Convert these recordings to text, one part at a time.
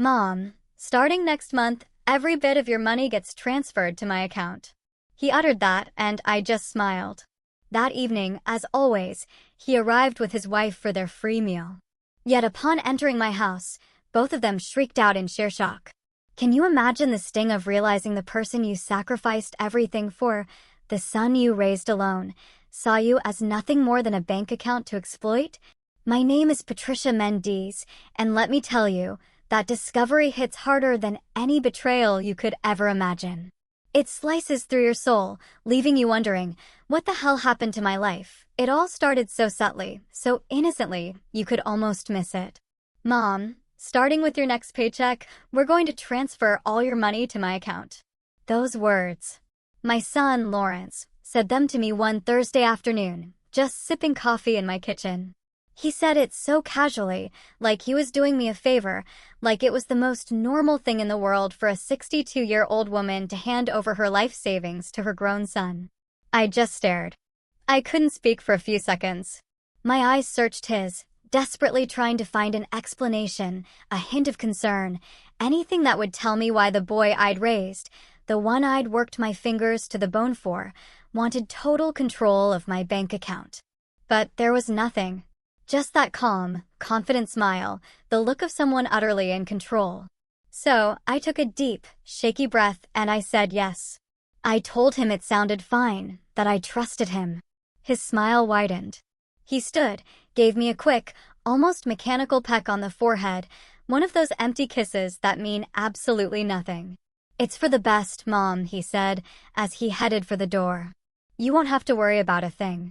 Mom, starting next month, every bit of your money gets transferred to my account. He uttered that, and I just smiled. That evening, as always, he arrived with his wife for their free meal. Yet upon entering my house, both of them shrieked out in sheer shock. Can you imagine the sting of realizing the person you sacrificed everything for, the son you raised alone, saw you as nothing more than a bank account to exploit? My name is Patricia Mendes, and let me tell you, that discovery hits harder than any betrayal you could ever imagine. It slices through your soul, leaving you wondering, what the hell happened to my life? It all started so subtly, so innocently, you could almost miss it. Mom, starting with your next paycheck, we're going to transfer all your money to my account. Those words. My son, Lawrence, said them to me one Thursday afternoon, just sipping coffee in my kitchen. He said it so casually, like he was doing me a favor, like it was the most normal thing in the world for a 62-year-old woman to hand over her life savings to her grown son. I just stared. I couldn't speak for a few seconds. My eyes searched his, desperately trying to find an explanation, a hint of concern, anything that would tell me why the boy I'd raised, the one I'd worked my fingers to the bone for, wanted total control of my bank account. But there was nothing. Just that calm, confident smile, the look of someone utterly in control. So, I took a deep, shaky breath and I said yes. I told him it sounded fine, that I trusted him. His smile widened. He stood, gave me a quick, almost mechanical peck on the forehead, one of those empty kisses that mean absolutely nothing. It's for the best, Mom, he said, as he headed for the door. You won't have to worry about a thing.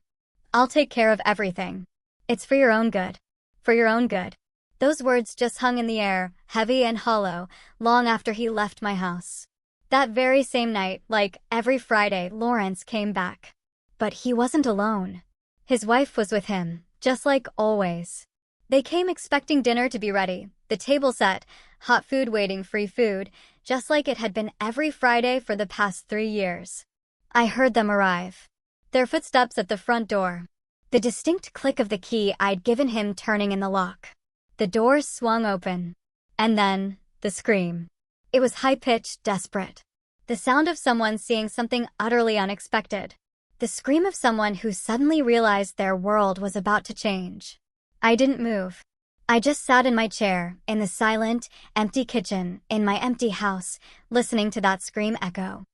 I'll take care of everything. It's for your own good. For your own good. Those words just hung in the air, heavy and hollow, long after he left my house. That very same night, like every Friday, Lawrence came back. But he wasn't alone. His wife was with him, just like always. They came expecting dinner to be ready, the table set, hot food waiting, free food, just like it had been every Friday for the past 3 years. I heard them arrive. Their footsteps at the front door. The distinct click of the key I'd given him turning in the lock. The door swung open. And then, the scream. It was high-pitched, desperate. The sound of someone seeing something utterly unexpected. The scream of someone who suddenly realized their world was about to change. I didn't move. I just sat in my chair, in the silent, empty kitchen, in my empty house, listening to that scream echo.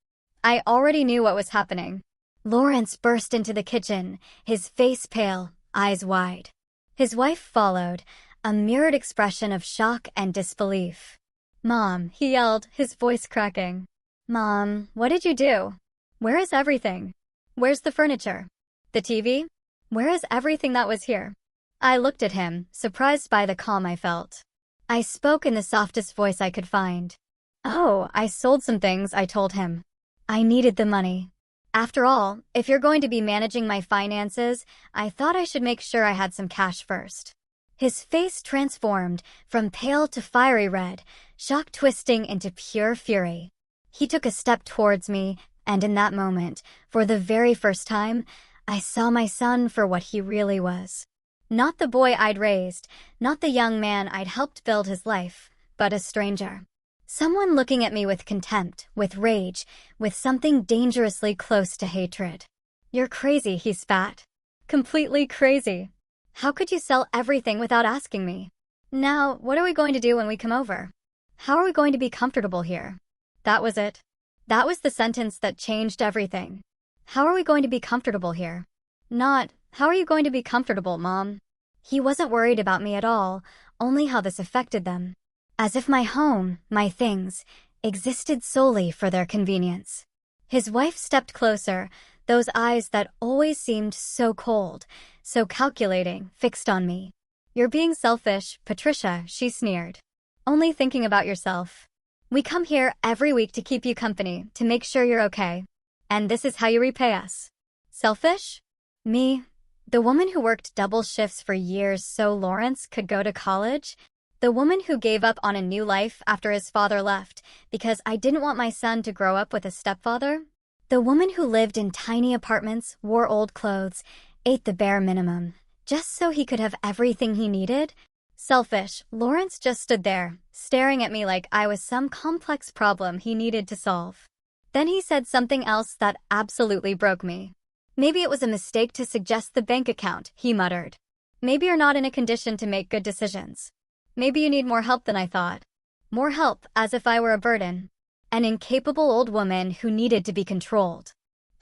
I already knew what was happening. Lawrence burst into the kitchen, his face pale, eyes wide. His wife followed, a mirrored expression of shock and disbelief. Mom, he yelled, his voice cracking. Mom, what did you do? Where is everything? Where's the furniture? The TV? Where is everything that was here? I looked at him, surprised by the calm I felt. I spoke in the softest voice I could find. Oh, I sold some things, I told him. I needed the money. After all, if you're going to be managing my finances, I thought I should make sure I had some cash first. His face transformed, from pale to fiery red, shock twisting into pure fury. He took a step towards me, and in that moment, for the very first time, I saw my son for what he really was. Not the boy I'd raised, not the young man I'd helped build his life, but a stranger. Someone looking at me with contempt, with rage, with something dangerously close to hatred. You're crazy, he spat. Completely crazy. How could you sell everything without asking me? Now, what are we going to do when we come over? How are we going to be comfortable here? That was it. That was the sentence that changed everything. How are we going to be comfortable here? Not, how are you going to be comfortable, Mom? He wasn't worried about me at all, only how this affected them. As if my home, my things, existed solely for their convenience. His wife stepped closer, those eyes that always seemed so cold, so calculating, fixed on me. You're being selfish, Patricia, she sneered. Only thinking about yourself. We come here every week to keep you company, to make sure you're okay. And this is how you repay us. Selfish? Me? The woman who worked double shifts for years so Lawrence could go to college? The woman who gave up on a new life after his father left because I didn't want my son to grow up with a stepfather? The woman who lived in tiny apartments, wore old clothes, ate the bare minimum, just so he could have everything he needed? Selfish, Lawrence just stood there, staring at me like I was some complex problem he needed to solve. Then he said something else that absolutely broke me. Maybe it was a mistake to suggest the bank account, he muttered. Maybe you're not in a condition to make good decisions. Maybe you need more help than I thought. More help, as if I were a burden. An incapable old woman who needed to be controlled.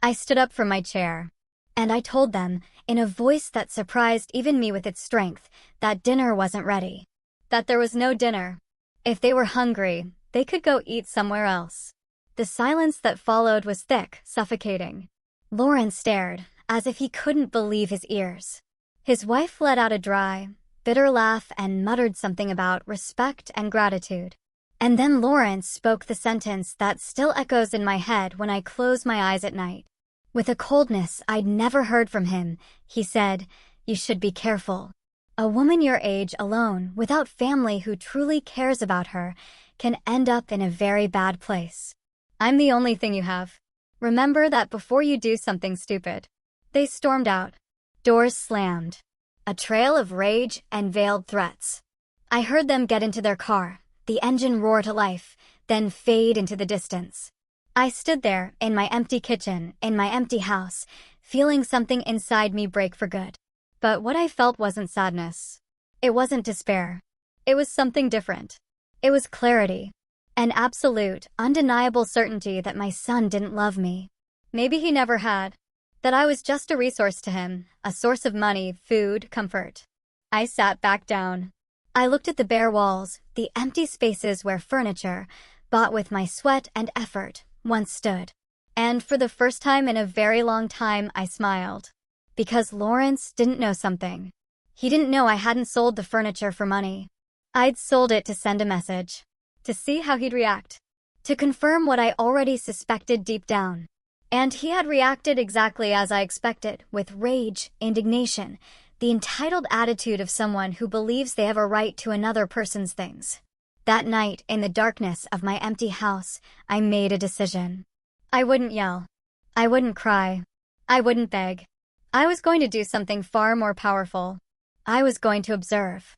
I stood up from my chair. And I told them, in a voice that surprised even me with its strength, that dinner wasn't ready. That there was no dinner. If they were hungry, they could go eat somewhere else. The silence that followed was thick, suffocating. Lawrence stared, as if he couldn't believe his ears. His wife let out a dry, bitter laugh and muttered something about respect and gratitude. And then Lawrence spoke the sentence that still echoes in my head when I close my eyes at night. With a coldness I'd never heard from him, he said, "You should be careful. A woman your age alone, without family who truly cares about her, can end up in a very bad place. I'm the only thing you have. Remember that before you do something stupid." They stormed out. Doors slammed. A trail of rage and veiled threats. I heard them get into their car, the engine roar to life, then fade into the distance. I stood there, in my empty kitchen, in my empty house, feeling something inside me break for good. But what I felt wasn't sadness. It wasn't despair. It was something different. It was clarity. An absolute, undeniable certainty that my son didn't love me. Maybe he never had. That I was just a resource to him, a source of money, food, comfort. I sat back down. I looked at the bare walls, the empty spaces where furniture, bought with my sweat and effort, once stood. And for the first time in a very long time, I smiled. Because Lawrence didn't know something. He didn't know I hadn't sold the furniture for money. I'd sold it to send a message. To see how he'd react. To confirm what I already suspected deep down. And he had reacted exactly as I expected, with rage, indignation, the entitled attitude of someone who believes they have a right to another person's things. That night, in the darkness of my empty house, I made a decision. I wouldn't yell. I wouldn't cry. I wouldn't beg. I was going to do something far more powerful. I was going to observe.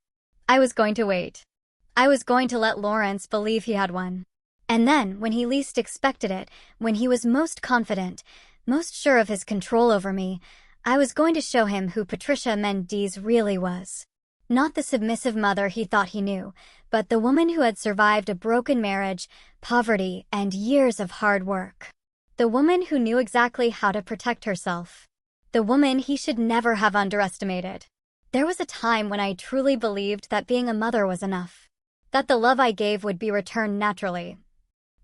I was going to wait. I was going to let Lawrence believe he had won. And then, when he least expected it, when he was most confident, most sure of his control over me, I was going to show him who Patricia Mendes really was. Not the submissive mother he thought he knew, but the woman who had survived a broken marriage, poverty, and years of hard work. The woman who knew exactly how to protect herself. The woman he should never have underestimated. There was a time when I truly believed that being a mother was enough. That the love I gave would be returned naturally.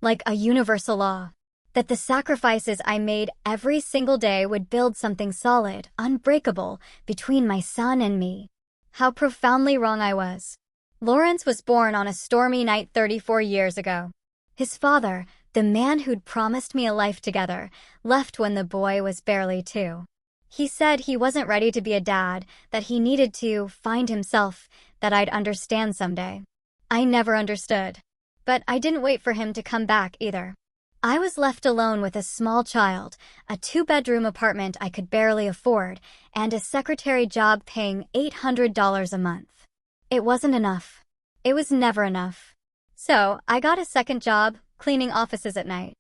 Like a universal law. That the sacrifices I made every single day would build something solid, unbreakable, between my son and me. How profoundly wrong I was. Lawrence was born on a stormy night 34 years ago. His father, the man who'd promised me a life together, left when the boy was barely 2. He said he wasn't ready to be a dad, that he needed to find himself, that I'd understand someday. I never understood. But I didn't wait for him to come back either. I was left alone with a small child, a 2-bedroom apartment I could barely afford, and a secretary job paying $800 a month. It wasn't enough. It was never enough. So, I got a second job, cleaning offices at night.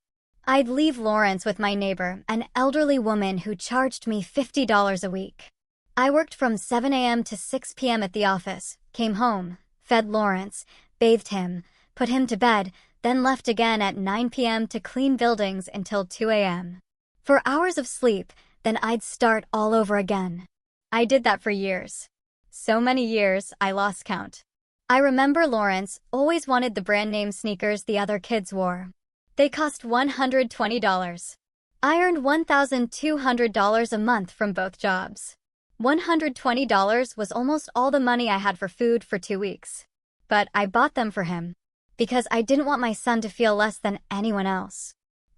I'd leave Lawrence with my neighbor, an elderly woman who charged me $50 a week. I worked from 7 a.m. to 6 p.m. at the office, came home, fed Lawrence, bathed him, put him to bed, then left again at 9 p.m. to clean buildings until 2 a.m. For hours of sleep, then I'd start all over again. I did that for years. So many years, I lost count. I remember Lawrence always wanted the brand name sneakers the other kids wore. They cost $120. I earned $1,200 a month from both jobs. $120 was almost all the money I had for food for 2 weeks. But I bought them for him. Because I didn't want my son to feel less than anyone else.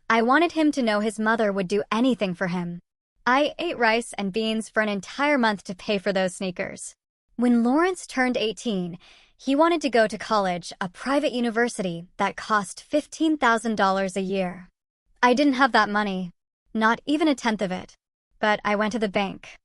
I wanted him to know his mother would do anything for him. I ate rice and beans for an entire month to pay for those sneakers. When Lawrence turned 18, he wanted to go to college, a private university that cost $15,000 a year. I didn't have that money, not even a tenth of it. But I went to the bank.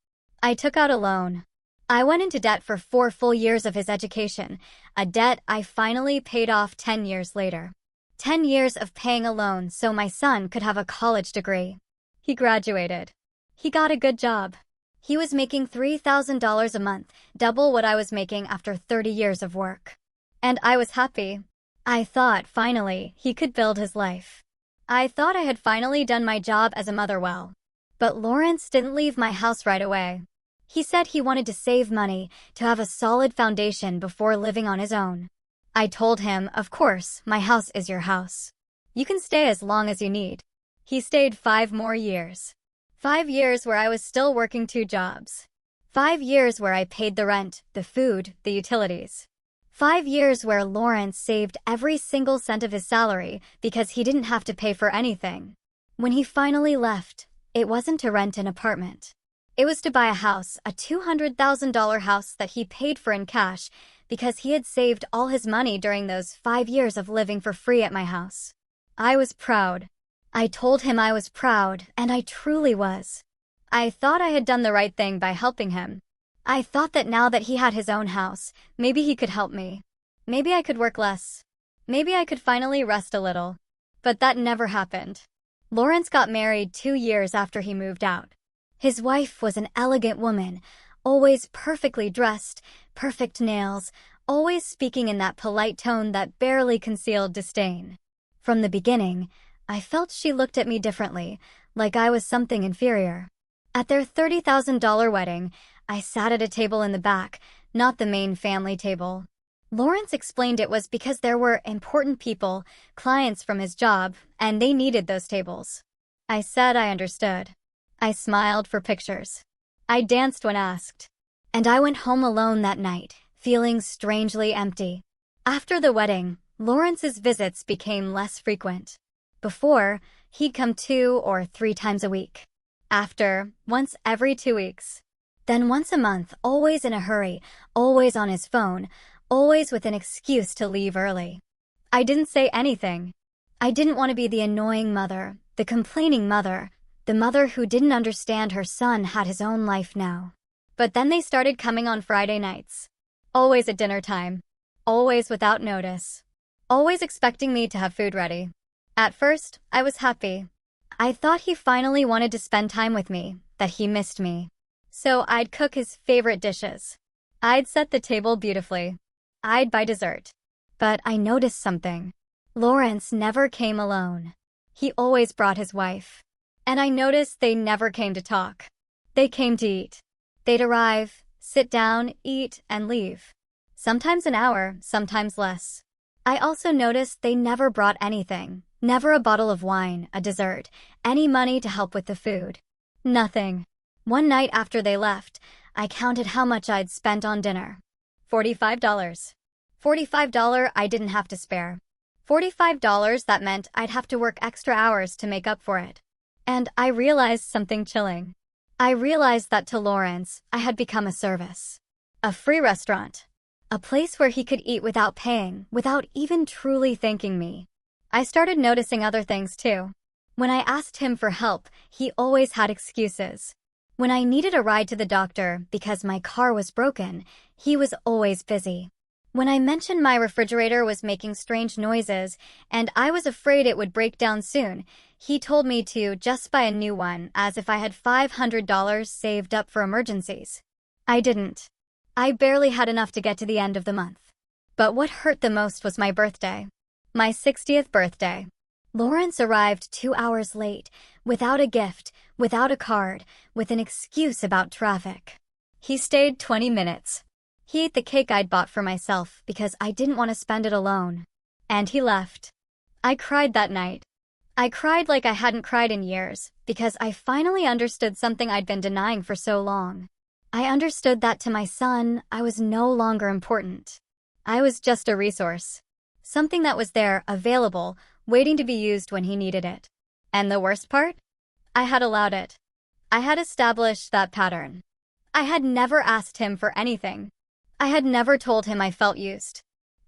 I took out a loan. I went into debt for 4 full years of his education, a debt I finally paid off 10 years later. 10 years of paying a loan so my son could have a college degree. He graduated. He got a good job. He was making $3,000 a month, double what I was making after 30 years of work. And I was happy. I thought, finally, he could build his life. I thought I had finally done my job as a mother well. But Lawrence didn't leave my house right away. He said he wanted to save money to have a solid foundation before living on his own. I told him, of course, my house is your house. You can stay as long as you need. He stayed 5 more years. 5 years where I was still working 2 jobs. 5 years where I paid the rent, the food, the utilities. 5 years where Lawrence saved every single cent of his salary because he didn't have to pay for anything. When he finally left, it wasn't to rent an apartment. It was to buy a house, a $200,000 house that he paid for in cash because he had saved all his money during those 5 years of living for free at my house. I was proud. I told him I was proud, and I truly was. I thought I had done the right thing by helping him. I thought that now that he had his own house, maybe he could help me. Maybe I could work less. Maybe I could finally rest a little. But that never happened. Lawrence got married 2 years after he moved out. His wife was an elegant woman, always perfectly dressed, perfect nails, always speaking in that polite tone that barely concealed disdain. From the beginning, I felt she looked at me differently, like I was something inferior. At their $30,000 wedding, I sat at a table in the back, not the main family table. Lawrence explained it was because there were important people, clients from his job, and they needed those tables. I said I understood. I smiled for pictures. I danced when asked. And I went home alone that night, feeling strangely empty. After the wedding, Lawrence's visits became less frequent. Before, he'd come 2 or 3 times a week. After, once every 2 weeks. Then once a month, always in a hurry, always on his phone, always with an excuse to leave early. I didn't say anything. I didn't want to be the annoying mother, the complaining mother, the mother who didn't understand her son had his own life now. But then they started coming on Friday nights. Always at dinner time. Always without notice. Always expecting me to have food ready. At first, I was happy. I thought he finally wanted to spend time with me, that he missed me. So I'd cook his favorite dishes. I'd set the table beautifully. I'd buy dessert. But I noticed something. Lawrence never came alone. He always brought his wife. And I noticed they never came to talk. They came to eat. They'd arrive, sit down, eat, and leave. Sometimes an hour, sometimes less. I also noticed they never brought anything. Never a bottle of wine, a dessert, any money to help with the food. Nothing. One night after they left, I counted how much I'd spent on dinner. $45. $45 I didn't have to spare. $45 that meant I'd have to work extra hours to make up for it. And I realized something chilling. I realized that to Lawrence, I had become a service. A free restaurant. A place where he could eat without paying, without even truly thanking me. I started noticing other things too. When I asked him for help, he always had excuses. When I needed a ride to the doctor because my car was broken, he was always busy. When I mentioned my refrigerator was making strange noises and I was afraid it would break down soon, he told me to just buy a new one as if I had $500 saved up for emergencies. I didn't. I barely had enough to get to the end of the month. But what hurt the most was my birthday. My 60th birthday. Lawrence arrived 2 hours late, without a gift, without a card, with an excuse about traffic. He stayed 20 minutes. He ate the cake I'd bought for myself because I didn't want to spend it alone. And he left. I cried that night. I cried like I hadn't cried in years because I finally understood something I'd been denying for so long. I understood that to my son, I was no longer important. I was just a resource. Something that was there, available, waiting to be used when he needed it. And the worst part? I had allowed it. I had established that pattern. I had never asked him for anything. I had never told him I felt used.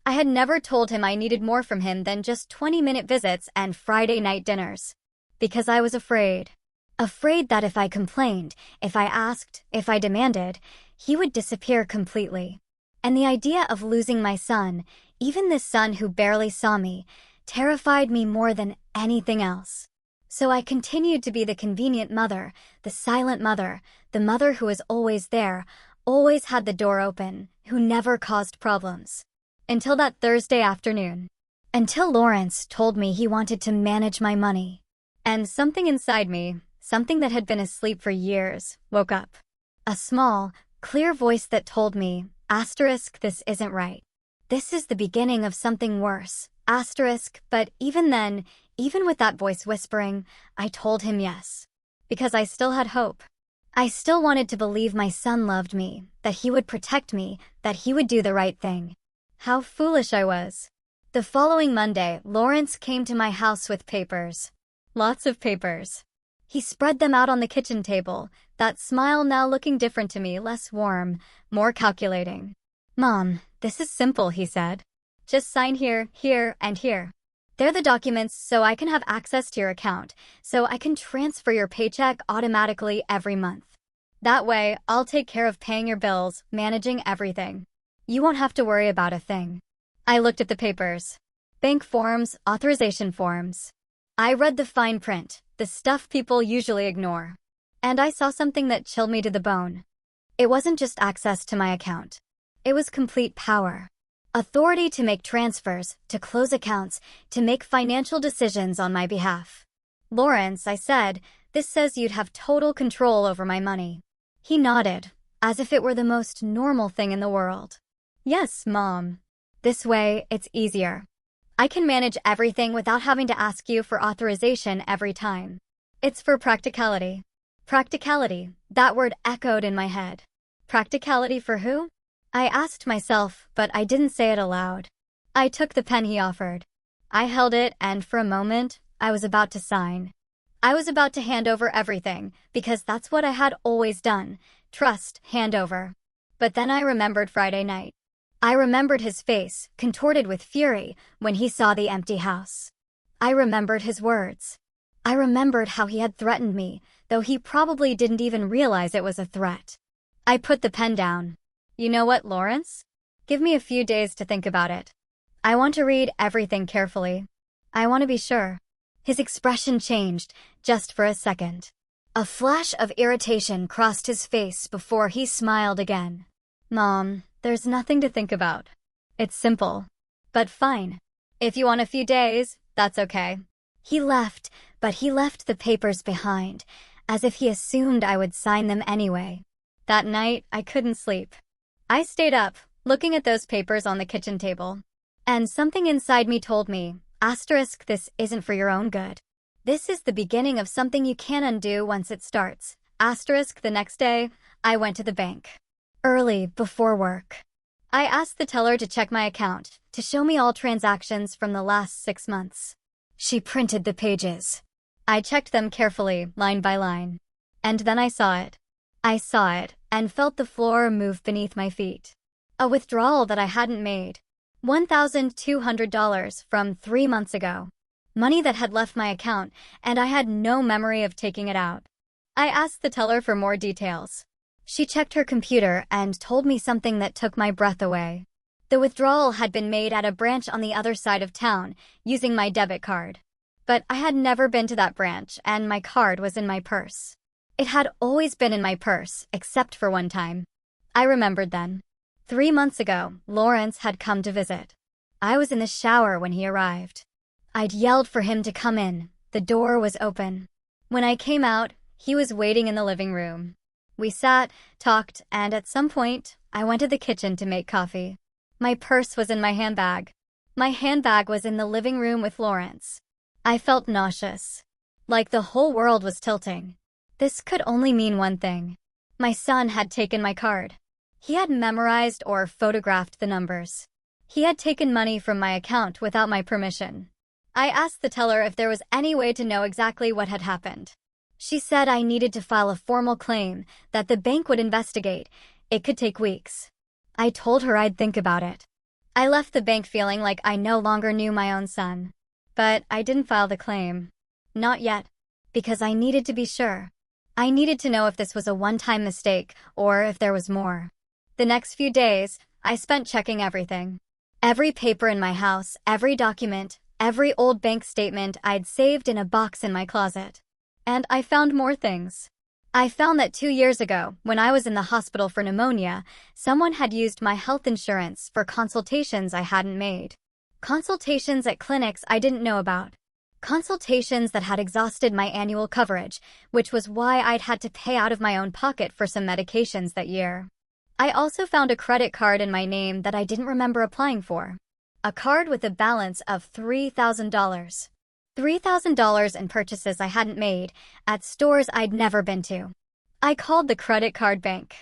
I had never told him I needed more from him than just 20-minute visits and Friday night dinners. Because I was afraid. Afraid that if I complained, if I asked, if I demanded, he would disappear completely. And the idea of losing my son, even this son who barely saw me, terrified me more than anything else. So I continued to be the convenient mother, the silent mother, the mother who was always there, always had the door open, who never caused problems. Until that Thursday afternoon. Until Lawrence told me he wanted to manage my money. And something inside me, something that had been asleep for years, woke up. A small, clear voice that told me, this isn't right. This is the beginning of something worse, but even then, even with that voice whispering, I told him yes. Because I still had hope. I still wanted to believe my son loved me, that he would protect me, that he would do the right thing. How foolish I was. The following Monday, Lawrence came to my house with papers. Lots of papers. He spread them out on the kitchen table, that smile now looking different to me, less warm, more calculating. "Mom, this is simple," he said. "Just sign here, here, and here. They're the documents so I can have access to your account, so I can transfer your paycheck automatically every month. That way, I'll take care of paying your bills, managing everything. You won't have to worry about a thing." I looked at the papers. Bank forms, authorization forms. I read the fine print, the stuff people usually ignore. And I saw something that chilled me to the bone. It wasn't just access to my account. It was complete power. Authority to make transfers, to close accounts, to make financial decisions on my behalf. "Lawrence," I said, "this says you'd have total control over my money." He nodded, as if it were the most normal thing in the world. "Yes, Mom. This way, it's easier. I can manage everything without having to ask you for authorization every time. It's for practicality." Practicality, that word echoed in my head. Practicality for who? I asked myself, but I didn't say it aloud. I took the pen he offered. I held it, and for a moment, I was about to sign. I was about to hand over everything, because that's what I had always done. Trust, hand over. But then I remembered Friday night. I remembered his face, contorted with fury, when he saw the empty house. I remembered his words. I remembered how he had threatened me, though he probably didn't even realize it was a threat. I put the pen down. "You know what, Lawrence? Give me a few days to think about it. I want to read everything carefully. I want to be sure." His expression changed, just for a second. A flash of irritation crossed his face before he smiled again. "Mom, there's nothing to think about. It's simple. But fine. If you want a few days, that's okay." He left, but he left the papers behind, as if he assumed I would sign them anyway. That night, I couldn't sleep. I stayed up, looking at those papers on the kitchen table. And something inside me told me, this isn't for your own good. This is the beginning of something you can't undo once it starts. The next day, I went to the bank. Early, before work. I asked the teller to check my account, to show me all transactions from the last 6 months. She printed the pages. I checked them carefully, line by line. And then I saw it. I saw it, and felt the floor move beneath my feet. A withdrawal that I hadn't made. $1,200 from 3 months ago. Money that had left my account, and I had no memory of taking it out. I asked the teller for more details. She checked her computer and told me something that took my breath away. The withdrawal had been made at a branch on the other side of town, using my debit card. But I had never been to that branch, and my card was in my purse. It had always been in my purse, except for one time. I remembered then. 3 months ago, Lawrence had come to visit. I was in the shower when he arrived. I'd yelled for him to come in. The door was open. When I came out, he was waiting in the living room. We sat, talked, and at some point, I went to the kitchen to make coffee. My purse was in my handbag. My handbag was in the living room with Lawrence. I felt nauseous. Like the whole world was tilting. This could only mean one thing. My son had taken my card. He had memorized or photographed the numbers. He had taken money from my account without my permission. I asked the teller if there was any way to know exactly what had happened. She said I needed to file a formal claim, that the bank would investigate. It could take weeks. I told her I'd think about it. I left the bank feeling like I no longer knew my own son. But I didn't file the claim. Not yet. Because I needed to be sure. I needed to know if this was a one-time mistake or if there was more. The next few days, I spent checking everything. Every paper in my house, every document, every old bank statement I'd saved in a box in my closet. And I found more things. I found that 2 years ago, when I was in the hospital for pneumonia, someone had used my health insurance for consultations I hadn't made. Consultations at clinics I didn't know about. Consultations that had exhausted my annual coverage, which was why I'd had to pay out of my own pocket for some medications that year. I also found a credit card in my name that I didn't remember applying for. A card with a balance of $3,000. $3,000 in purchases I hadn't made at stores I'd never been to. I called the credit card bank.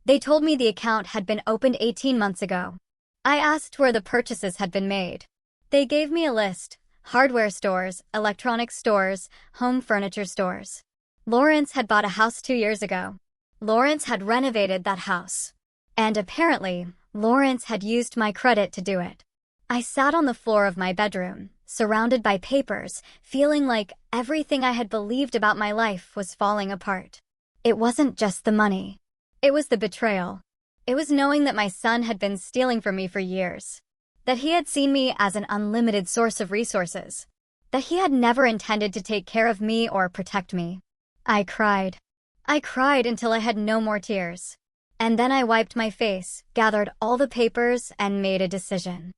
They told me the account had been opened 18 months ago. I asked where the purchases had been made. They gave me a list: hardware stores, electronics stores, home furniture stores. Lawrence had bought a house 2 years ago. Lawrence had renovated that house. And apparently, Lawrence had used my credit to do it. I sat on the floor of my bedroom, surrounded by papers, feeling like everything I had believed about my life was falling apart. It wasn't just the money. It was the betrayal. It was knowing that my son had been stealing from me for years. That he had seen me as an unlimited source of resources. That he had never intended to take care of me or protect me. I cried. I cried until I had no more tears. And then I wiped my face, gathered all the papers, and made a decision.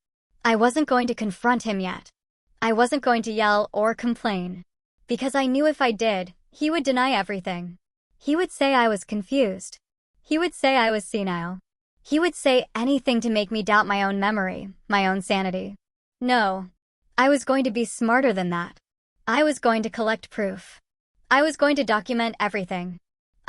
I wasn't going to confront him yet. I wasn't going to yell or complain. Because I knew if I did, he would deny everything. He would say I was confused. He would say I was senile. He would say anything to make me doubt my own memory, my own sanity. No. I was going to be smarter than that. I was going to collect proof. I was going to document everything.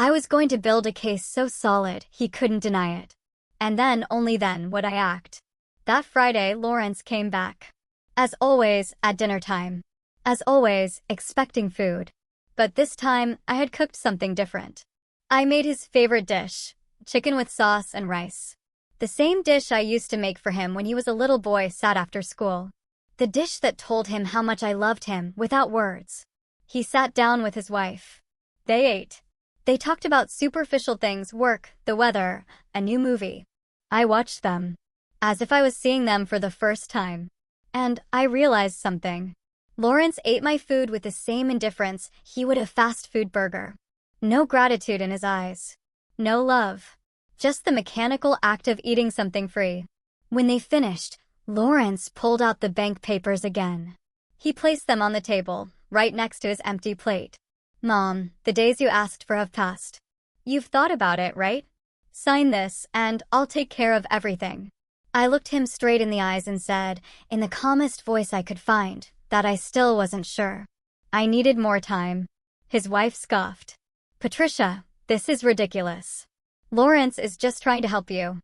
I was going to build a case so solid he couldn't deny it. And then, only then, would I act. That Friday, Lawrence came back. As always, at dinner time. As always, expecting food. But this time, I had cooked something different. I made his favorite dish, chicken with sauce and rice. The same dish I used to make for him when he was a little boy sat after school. The dish that told him how much I loved him without words. He sat down with his wife. They ate. They talked about superficial things: work, the weather, a new movie. I watched them, as if I was seeing them for the first time. And I realized something. Lawrence ate my food with the same indifference he would a fast food burger. No gratitude in his eyes. No love. Just the mechanical act of eating something free. When they finished, Lawrence pulled out the bank papers again. He placed them on the table, right next to his empty plate. "Mom, the days you asked for have passed. You've thought about it, right? Sign this, and I'll take care of everything." I looked him straight in the eyes and said, in the calmest voice I could find, that I still wasn't sure. I needed more time. His wife scoffed. "Patricia, this is ridiculous. Lawrence is just trying to help you.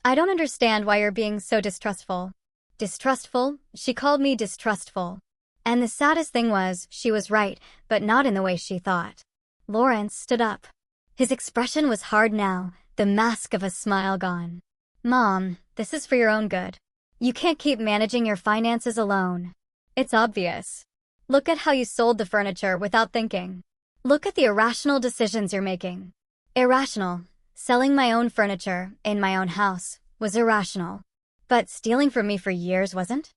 I don't understand why you're being so distrustful." Distrustful? She called me distrustful. And the saddest thing was, she was right, but not in the way she thought. Lawrence stood up. His expression was hard now, the mask of a smile gone. "Mom, this is for your own good. You can't keep managing your finances alone. It's obvious. Look at how you sold the furniture without thinking. Look at the irrational decisions you're making." Irrational. Selling my own furniture, in my own house, was irrational. But stealing from me for years wasn't?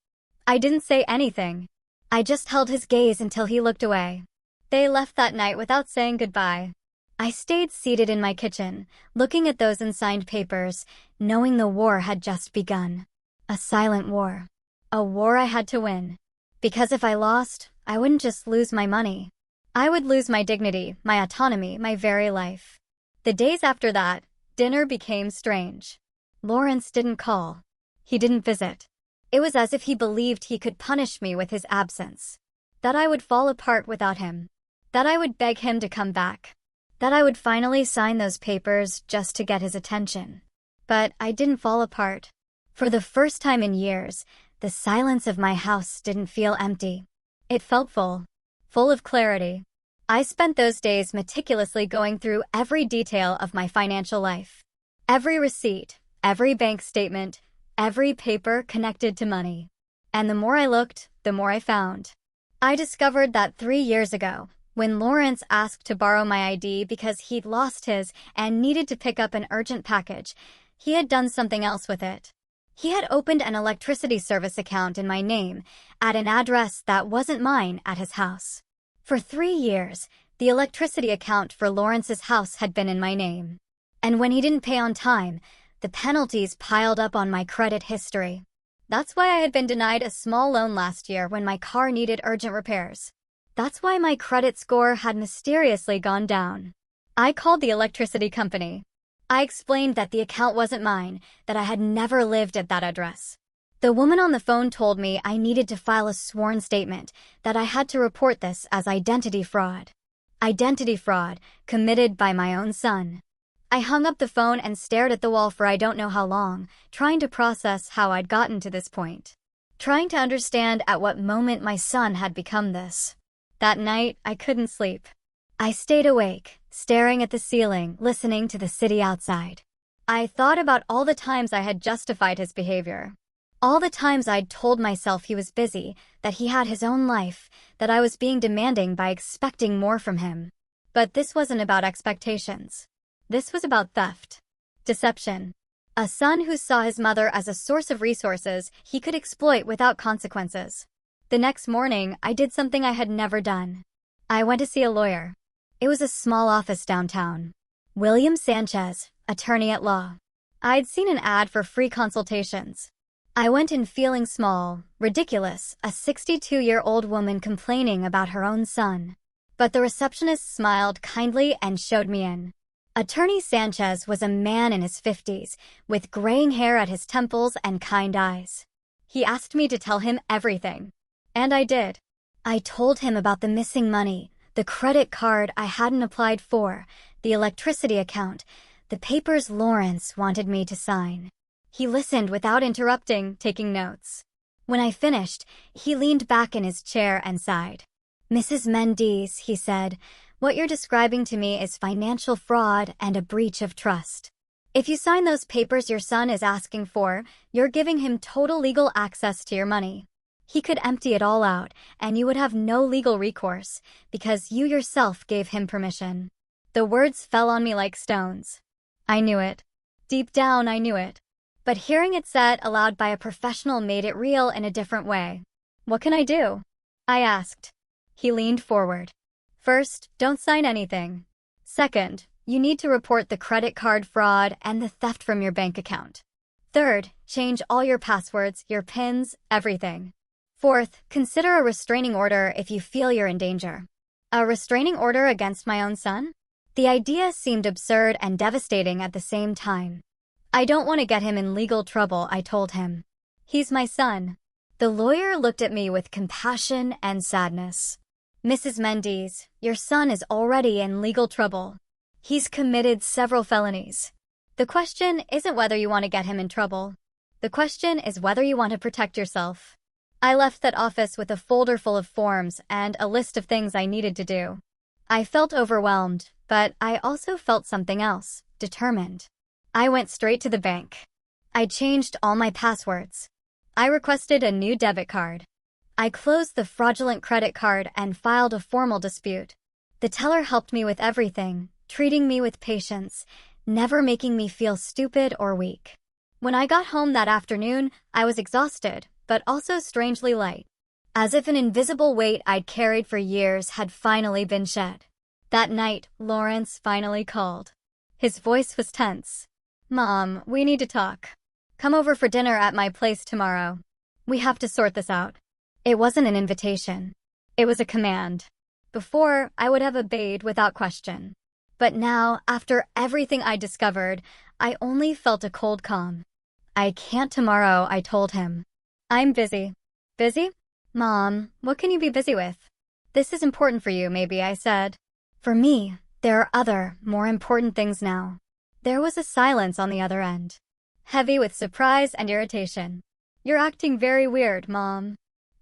I didn't say anything. I just held his gaze until he looked away. They left that night without saying goodbye. I stayed seated in my kitchen, looking at those unsigned papers, knowing the war had just begun. A silent war. A war I had to win. Because if I lost, I wouldn't just lose my money. I would lose my dignity, my autonomy, my very life. The days after that, dinner became strange. Lawrence didn't call. He didn't visit. It was as if he believed he could punish me with his absence. That I would fall apart without him. That I would beg him to come back. That I would finally sign those papers just to get his attention. But I didn't fall apart. For the first time in years, the silence of my house didn't feel empty. It felt full. Full of clarity. I spent those days meticulously going through every detail of my financial life. Every receipt, every bank statement, every paper connected to money. And the more I looked, the more I found. I discovered that 3 years ago, When Lawrence asked to borrow my ID because he'd lost his and needed to pick up an urgent package, he had done something else with it. He had opened an electricity service account in my name at an address that wasn't mine at his house. For 3 years, the electricity account for Lawrence's house had been in my name. And when he didn't pay on time, the penalties piled up on my credit history. That's why I had been denied a small loan last year when my car needed urgent repairs. That's why my credit score had mysteriously gone down. I called the electricity company. I explained that the account wasn't mine, that I had never lived at that address. The woman on the phone told me I needed to file a sworn statement, that I had to report this as identity fraud. Identity fraud, committed by my own son. I hung up the phone and stared at the wall for I don't know how long, trying to process how I'd gotten to this point. Trying to understand at what moment my son had become this. That night, I couldn't sleep. I stayed awake, staring at the ceiling, listening to the city outside. I thought about all the times I had justified his behavior. All the times I'd told myself he was busy, that he had his own life, that I was being demanding by expecting more from him. But this wasn't about expectations. This was about theft. Deception. A son who saw his mother as a source of resources he could exploit without consequences. The next morning, I did something I had never done. I went to see a lawyer. It was a small office downtown. William Sanchez, attorney at law. I'd seen an ad for free consultations. I went in feeling small, ridiculous, a 62-year-old woman complaining about her own son. But the receptionist smiled kindly and showed me in. Attorney Sanchez was a man in his 50s, with graying hair at his temples and kind eyes. He asked me to tell him everything. And I did. I told him about the missing money, the credit card I hadn't applied for, the electricity account, the papers Lawrence wanted me to sign. He listened without interrupting, taking notes. When I finished, he leaned back in his chair and sighed. "Mrs. Mendes," he said, "what you're describing to me is financial fraud and a breach of trust. If you sign those papers your son is asking for, you're giving him total legal access to your money. He could empty it all out, and you would have no legal recourse, because you yourself gave him permission." The words fell on me like stones. I knew it. Deep down, I knew it. But hearing it said aloud by a professional made it real in a different way. "What can I do?" I asked. He leaned forward. "First, don't sign anything. Second, you need to report the credit card fraud and the theft from your bank account. Third, change all your passwords, your PINs, everything. Fourth, consider a restraining order if you feel you're in danger." A restraining order against my own son? The idea seemed absurd and devastating at the same time. "I don't want to get him in legal trouble," I told him. "He's my son." The lawyer looked at me with compassion and sadness. "Mrs. Mendes, your son is already in legal trouble. He's committed several felonies. The question isn't whether you want to get him in trouble. The question is whether you want to protect yourself." I left that office with a folder full of forms and a list of things I needed to do. I felt overwhelmed, but I also felt something else, determined. I went straight to the bank. I changed all my passwords. I requested a new debit card. I closed the fraudulent credit card and filed a formal dispute. The teller helped me with everything, treating me with patience, never making me feel stupid or weak. When I got home that afternoon, I was exhausted, but also strangely light. As if an invisible weight I'd carried for years had finally been shed. That night, Lawrence finally called. His voice was tense. "Mom, we need to talk. Come over for dinner at my place tomorrow. We have to sort this out." It wasn't an invitation. It was a command. Before, I would have obeyed without question. But now, after everything I discovered, I only felt a cold calm. "I can't tomorrow," I told him. "I'm busy." "Busy? Mom, what can you be busy with?" "This is important for you, maybe," I said. "For me, there are other, more important things now." There was a silence on the other end, heavy with surprise and irritation. "You're acting very weird, Mom.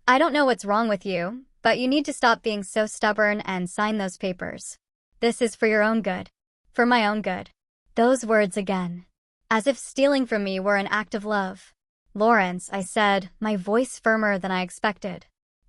I don't know what's wrong with you, but you need to stop being so stubborn and sign those papers. This is for your own good. For my own good." Those words again, as if stealing from me were an act of love. "Lawrence," I said, my voice firmer than I expected.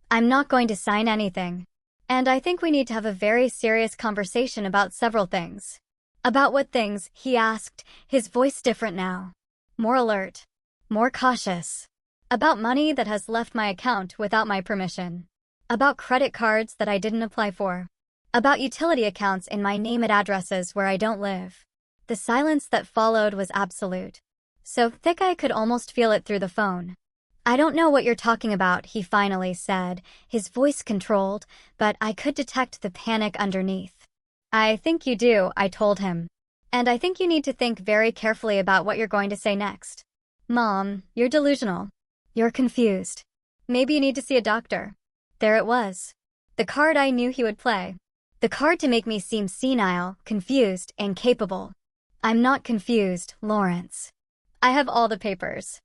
"I'm not going to sign anything." And I think we need to have a very serious conversation about several things. About what things, he asked, his voice different now. More alert. More cautious. About money that has left my account without my permission. About credit cards that I didn't apply for. About utility accounts in my name at addresses where I don't live. The silence that followed was absolute. So thick I could almost feel it through the phone. I don't know what you're talking about, he finally said, his voice controlled, but I could detect the panic underneath. I think you do, I told him. And I think you need to think very carefully about what you're going to say next. Mom, you're delusional. You're confused. Maybe you need to see a doctor. There it was. The card I knew he would play. The card to make me seem senile, confused, incapable. I'm not confused, Lawrence. I have all the papers.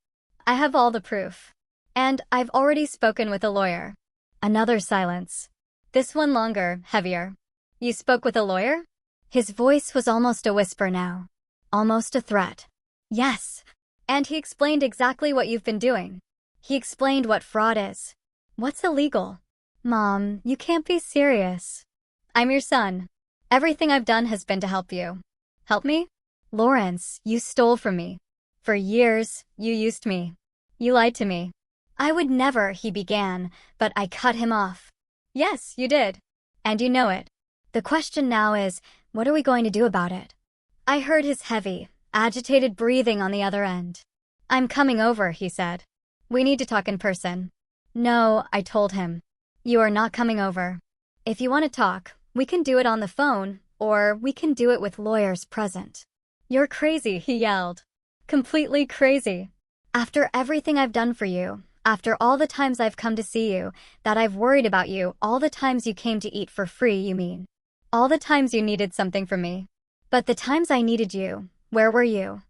I have all the proof. And I've already spoken with a lawyer. Another silence. This one longer, heavier. You spoke with a lawyer? His voice was almost a whisper now. Almost a threat. Yes. And he explained exactly what you've been doing. He explained what fraud is. What's illegal? Mom, you can't be serious. I'm your son. Everything I've done has been to help you. Help me? Lawrence, you stole from me. For years, you used me. You lied to me. I would never, he began, but I cut him off. Yes, you did. And you know it. The question now is, what are we going to do about it? I heard his heavy, agitated breathing on the other end. I'm coming over, he said. We need to talk in person. No, I told him. You are not coming over. If you want to talk, we can do it on the phone, or we can do it with lawyers present. You're crazy, he yelled. Completely crazy. After everything I've done for you, after all the times I've come to see you, that I've worried about you, all the times you came to eat for free, you mean. All the times you needed something from me. But the times I needed you, where were you?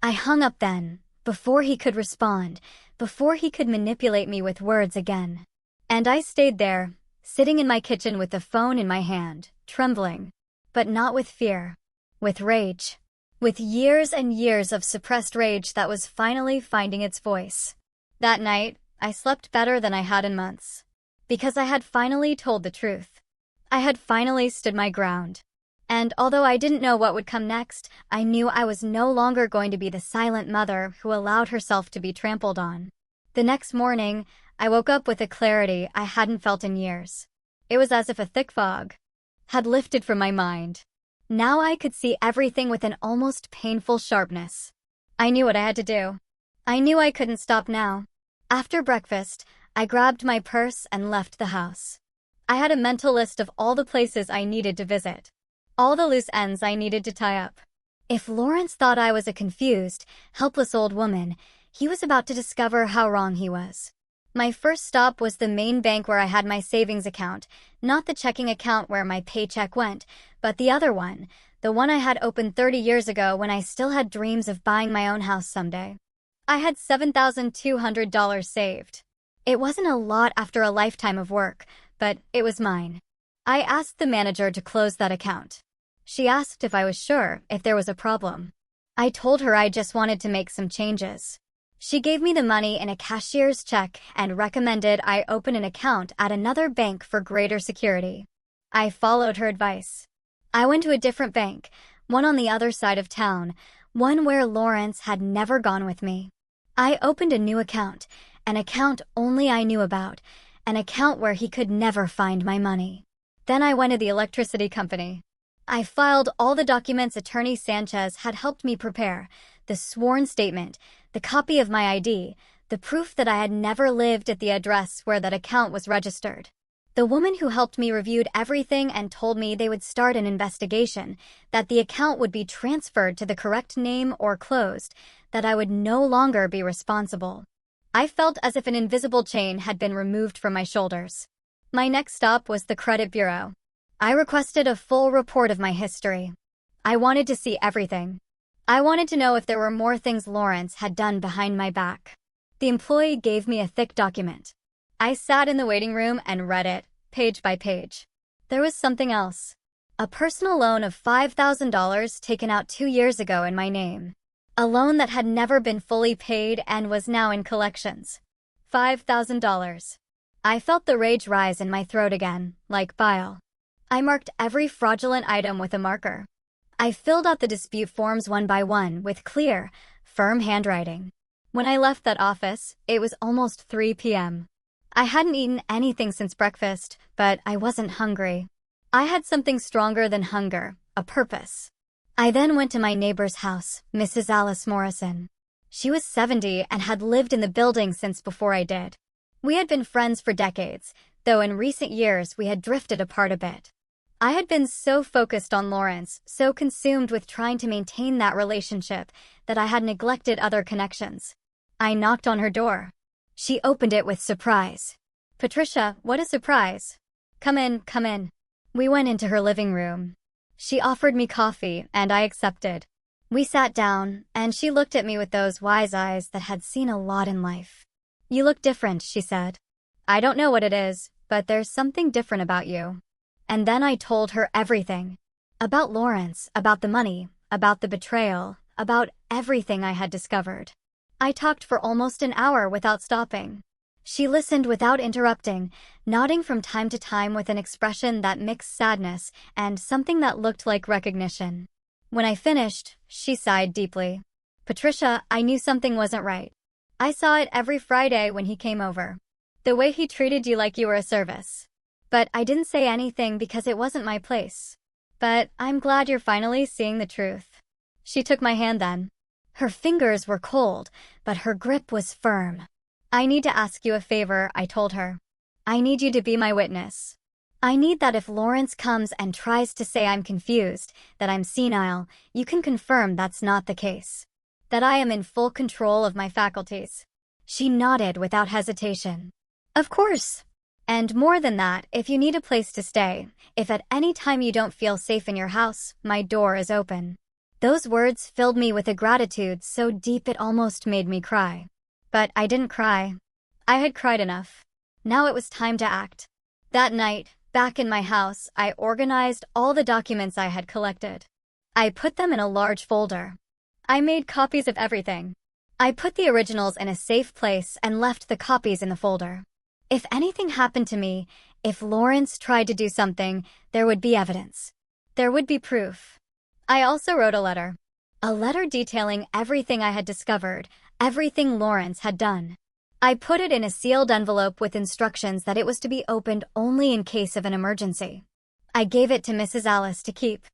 I hung up then, before he could respond, before he could manipulate me with words again. And I stayed there, sitting in my kitchen with the phone in my hand, trembling. But not with fear. With rage. With years and years of suppressed rage that was finally finding its voice. That night, I slept better than I had in months. Because I had finally told the truth. I had finally stood my ground. And although I didn't know what would come next, I knew I was no longer going to be the silent mother who allowed herself to be trampled on. The next morning, I woke up with a clarity I hadn't felt in years. It was as if a thick fog had lifted from my mind. Now I could see everything with an almost painful sharpness. I knew what I had to do. I knew I couldn't stop now. After breakfast, I grabbed my purse and left the house. I had a mental list of all the places I needed to visit. All the loose ends I needed to tie up. If Lawrence thought I was a confused, helpless old woman, he was about to discover how wrong he was. My first stop was the main bank where I had my savings account, not the checking account where my paycheck went, but the other one, the one I had opened 30 years ago when I still had dreams of buying my own house someday. I had $7,200 saved. It wasn't a lot after a lifetime of work, but it was mine. I asked the manager to close that account. She asked if I was sure if there was a problem. I told her I just wanted to make some changes. She gave me the money in a cashier's check and recommended I open an account at another bank for greater security. I followed her advice. I went to a different bank, one on the other side of town, one where Lawrence had never gone with me. I opened a new account, an account only I knew about, an account where he could never find my money. Then I went to the electricity company. I filed all the documents Attorney Sanchez had helped me prepare, the sworn statement, the copy of my ID, the proof that I had never lived at the address where that account was registered. The woman who helped me reviewed everything and told me they would start an investigation, that the account would be transferred to the correct name or closed, that I would no longer be responsible. I felt as if an invisible chain had been removed from my shoulders. My next stop was the credit bureau. I requested a full report of my history. I wanted to see everything. I wanted to know if there were more things Lawrence had done behind my back. The employee gave me a thick document. I sat in the waiting room and read it, page by page. There was something else. A personal loan of $5,000 taken out 2 years ago in my name. A loan that had never been fully paid and was now in collections. $5,000. I felt the rage rise in my throat again, like bile. I marked every fraudulent item with a marker. I filled out the dispute forms one by one with clear, firm handwriting. When I left that office, it was almost 3 p.m. I hadn't eaten anything since breakfast, but I wasn't hungry. I had something stronger than hunger, a purpose. I then went to my neighbor's house, Mrs. Alice Morrison. She was 70 and had lived in the building since before I did. We had been friends for decades, though in recent years we had drifted apart a bit. I had been so focused on Lawrence, so consumed with trying to maintain that relationship, that I had neglected other connections. I knocked on her door. She opened it with surprise. "Patricia, what a surprise. Come in, come in." We went into her living room. She offered me coffee, and I accepted. We sat down, and she looked at me with those wise eyes that had seen a lot in life. "You look different," she said. "I don't know what it is, but there's something different about you." And then I told her everything. About Lawrence, about the money, about the betrayal, about everything I had discovered. I talked for almost an hour without stopping. She listened without interrupting, nodding from time to time with an expression that mixed sadness and something that looked like recognition. When I finished, she sighed deeply. "Patricia, I knew something wasn't right. I saw it every Friday when he came over. The way he treated you like you were a service. But I didn't say anything because it wasn't my place. But I'm glad you're finally seeing the truth." She took my hand then. Her fingers were cold, but her grip was firm. "I need to ask you a favor," I told her. "I need you to be my witness. I need that if Lawrence comes and tries to say I'm confused, that I'm senile, you can confirm that's not the case. That I am in full control of my faculties." She nodded without hesitation. "Of course. And more than that, if you need a place to stay, if at any time you don't feel safe in your house, my door is open." Those words filled me with a gratitude so deep it almost made me cry. But I didn't cry. I had cried enough. Now it was time to act. That night, back in my house, I organized all the documents I had collected. I put them in a large folder. I made copies of everything. I put the originals in a safe place and left the copies in the folder. If anything happened to me, if Lawrence tried to do something, there would be evidence. There would be proof. I also wrote a letter. A letter detailing everything I had discovered, everything Lawrence had done. I put it in a sealed envelope with instructions that it was to be opened only in case of an emergency. I gave it to Mrs. Alice to keep.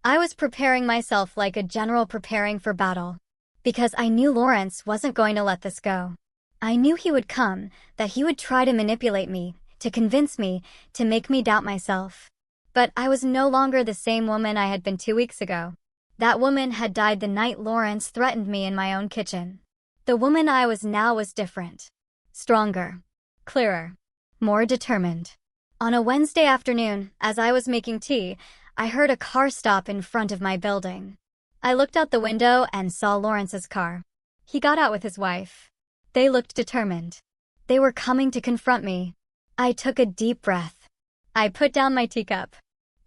I was preparing myself like a general preparing for battle. Because I knew Lawrence wasn't going to let this go. I knew he would come, that he would try to manipulate me, to convince me, to make me doubt myself. But I was no longer the same woman I had been 2 weeks ago. That woman had died the night Lawrence threatened me in my own kitchen. The woman I was now was different. Stronger. Clearer. More determined. On a Wednesday afternoon, as I was making tea, I heard a car stop in front of my building. I looked out the window and saw Lawrence's car. He got out with his wife. They looked determined. They were coming to confront me. I took a deep breath. I put down my teacup.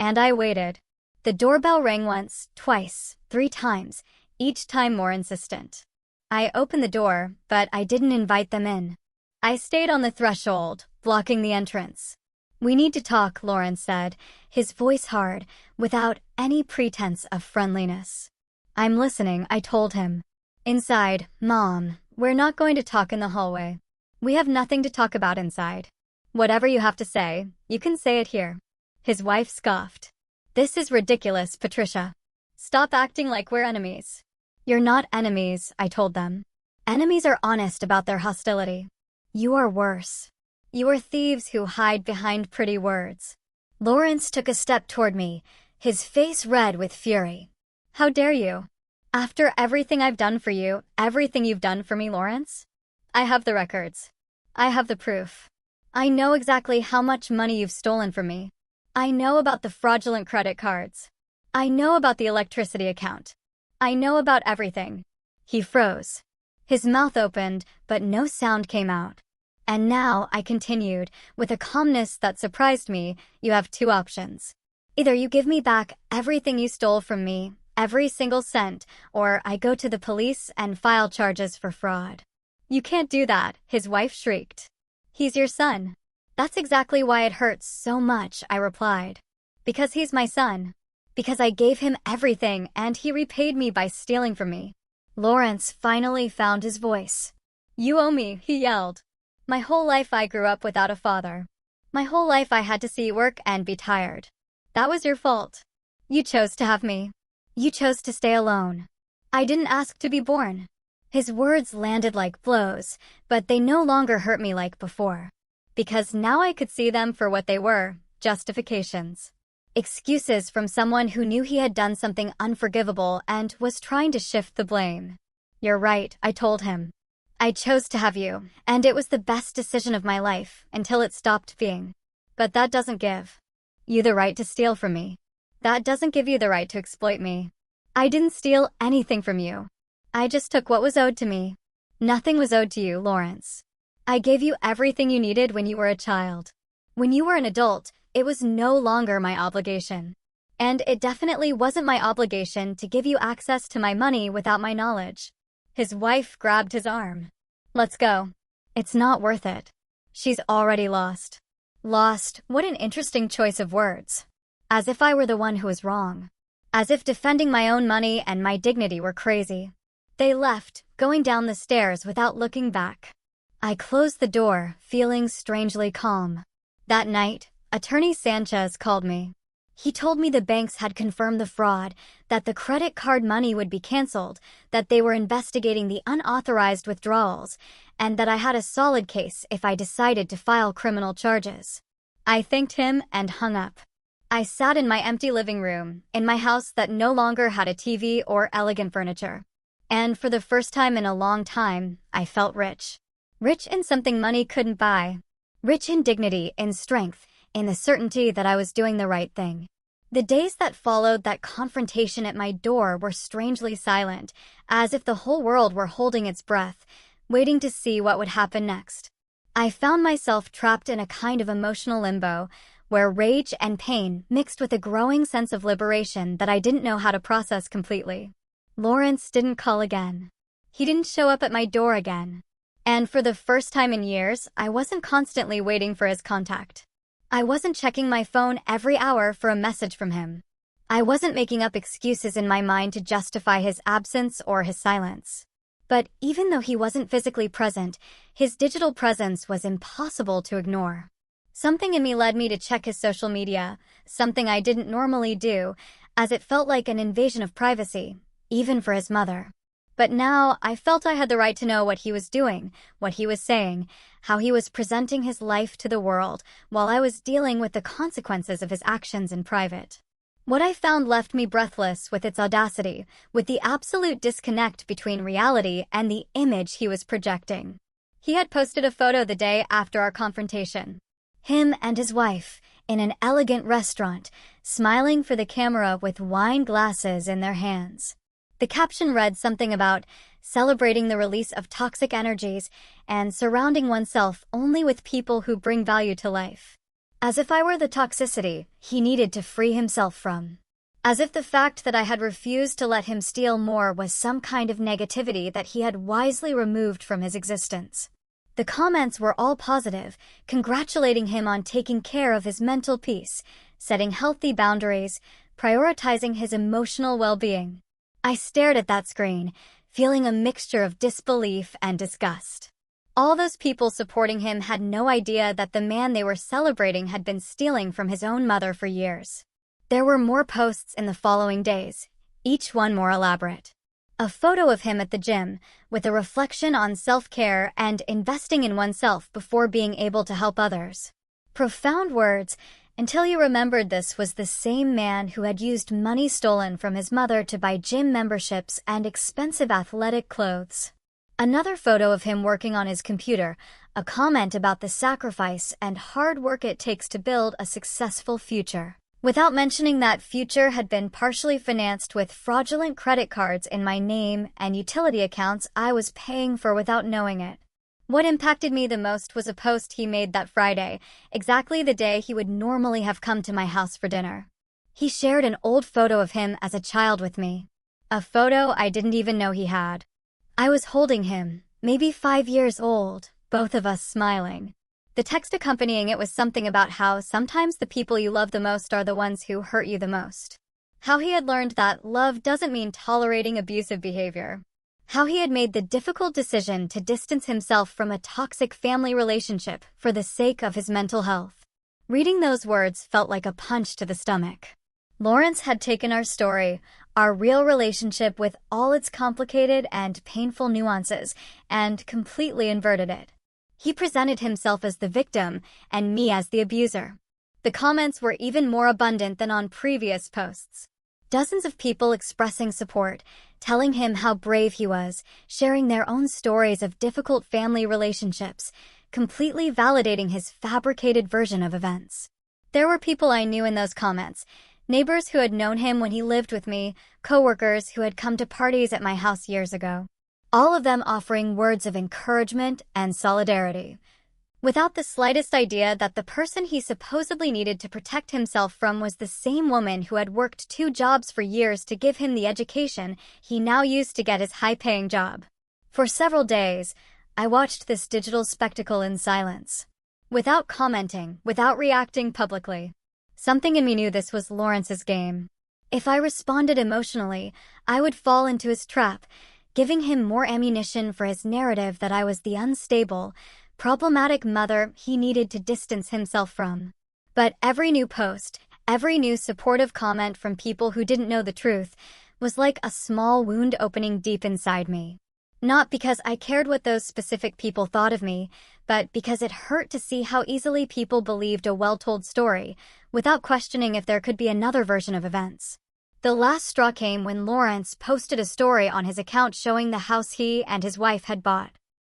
And I waited. The doorbell rang once, twice, 3 times, each time more insistent. I opened the door, but I didn't invite them in. I stayed on the threshold, blocking the entrance. "We need to talk," Lawrence said, his voice hard, without any pretense of friendliness. "I'm listening," I told him. "Inside, Mom, we're not going to talk in the hallway. We have nothing to talk about inside. Whatever you have to say, you can say it here." His wife scoffed. "This is ridiculous, Patricia. Stop acting like we're enemies." "You're not enemies," I told them. "Enemies are honest about their hostility. You are worse. You are thieves who hide behind pretty words." Lawrence took a step toward me, his face red with fury. "How dare you? After everything I've done for you, everything you've done for me, Lawrence? I have the records. I have the proof. I know exactly how much money you've stolen from me. I know about the fraudulent credit cards. I know about the electricity account. I know about everything." He froze. His mouth opened, but no sound came out. "And now," I continued, with a calmness that surprised me, "you have 2 options. Either you give me back everything you stole from me, every single cent, or I go to the police and file charges for fraud." "You can't do that," his wife shrieked. "He's your son. That's exactly why it hurts so much, I replied. Because he's my son. Because I gave him everything and he repaid me by stealing from me. Lawrence finally found his voice. You owe me, he yelled. My whole life I grew up without a father. My whole life I had to see work and be tired. That was your fault. You chose to have me. You chose to stay alone. I didn't ask to be born. His words landed like blows, but they no longer hurt me like before. Because now I could see them for what they were, justifications. Excuses from someone who knew he had done something unforgivable and was trying to shift the blame. You're right, I told him. I chose to have you, and it was the best decision of my life until it stopped being. But that doesn't give you the right to steal from me. That doesn't give you the right to exploit me. I didn't steal anything from you. I just took what was owed to me. Nothing was owed to you, Lawrence. I gave you everything you needed when you were a child. When you were an adult, it was no longer my obligation. And it definitely wasn't my obligation to give you access to my money without my knowledge. His wife grabbed his arm. Let's go. It's not worth it. She's already lost. Lost, what an interesting choice of words. As if I were the one who was wrong. As if defending my own money and my dignity were crazy. They left, going down the stairs without looking back. I closed the door, feeling strangely calm. That night, Attorney Sanchez called me. He told me the banks had confirmed the fraud, that the credit card money would be canceled, that they were investigating the unauthorized withdrawals, and that I had a solid case if I decided to file criminal charges. I thanked him and hung up. I sat in my empty living room, in my house that no longer had a TV or elegant furniture. And for the first time in a long time, I felt rich. Rich in something money couldn't buy. Rich in dignity, in strength, in the certainty that I was doing the right thing. The days that followed that confrontation at my door were strangely silent, as if the whole world were holding its breath, waiting to see what would happen next. I found myself trapped in a kind of emotional limbo, where rage and pain mixed with a growing sense of liberation that I didn't know how to process completely. Lawrence didn't call again. He didn't show up at my door again. And for the first time in years, I wasn't constantly waiting for his contact. I wasn't checking my phone every hour for a message from him. I wasn't making up excuses in my mind to justify his absence or his silence. But even though he wasn't physically present, his digital presence was impossible to ignore. Something in me led me to check his social media, something I didn't normally do, as it felt like an invasion of privacy, even for his mother. But now I felt I had the right to know what he was doing, what he was saying, how he was presenting his life to the world, while I was dealing with the consequences of his actions in private. What I found left me breathless with its audacity, with the absolute disconnect between reality and the image he was projecting. He had posted a photo the day after our confrontation. Him and his wife, in an elegant restaurant, smiling for the camera with wine glasses in their hands. The caption read something about celebrating the release of toxic energies and surrounding oneself only with people who bring value to life. As if I were the toxicity he needed to free himself from. As if the fact that I had refused to let him steal more was some kind of negativity that he had wisely removed from his existence. The comments were all positive, congratulating him on taking care of his mental peace, setting healthy boundaries, prioritizing his emotional well-being. I stared at that screen, feeling a mixture of disbelief and disgust. All those people supporting him had no idea that the man they were celebrating had been stealing from his own mother for years. There were more posts in the following days, each one more elaborate. A photo of him at the gym, with a reflection on self-care and investing in oneself before being able to help others. Profound words, until you remembered this was the same man who had used money stolen from his mother to buy gym memberships and expensive athletic clothes. Another photo of him working on his computer, a comment about the sacrifice and hard work it takes to build a successful future. Without mentioning that future had been partially financed with fraudulent credit cards in my name and utility accounts I was paying for without knowing it. What impacted me the most was a post he made that Friday, exactly the day he would normally have come to my house for dinner. He shared an old photo of him as a child with me. A photo I didn't even know he had. I was holding him, maybe 5 years old, both of us smiling. The text accompanying it was something about how sometimes the people you love the most are the ones who hurt you the most. How he had learned that love doesn't mean tolerating abusive behavior. How he had made the difficult decision to distance himself from a toxic family relationship for the sake of his mental health. Reading those words felt like a punch to the stomach. Lawrence had taken our story, our real relationship with all its complicated and painful nuances, and completely inverted it. He presented himself as the victim and me as the abuser. The comments were even more abundant than on previous posts. Dozens of people expressing support, telling him how brave he was, sharing their own stories of difficult family relationships, completely validating his fabricated version of events. There were people I knew in those comments, neighbors who had known him when he lived with me, coworkers who had come to parties at my house years ago. All of them offering words of encouragement and solidarity, without the slightest idea that the person he supposedly needed to protect himself from was the same woman who had worked 2 jobs for years to give him the education he now used to get his high-paying job. For several days, I watched this digital spectacle in silence, without commenting, without reacting publicly. Something in me knew this was Lawrence's game. If I responded emotionally, I would fall into his trap, giving him more ammunition for his narrative that I was the unstable, problematic mother he needed to distance himself from. But every new post, every new supportive comment from people who didn't know the truth, was like a small wound opening deep inside me. Not because I cared what those specific people thought of me, but because it hurt to see how easily people believed a well-told story, without questioning if there could be another version of events. The last straw came when Lawrence posted a story on his account showing the house he and his wife had bought.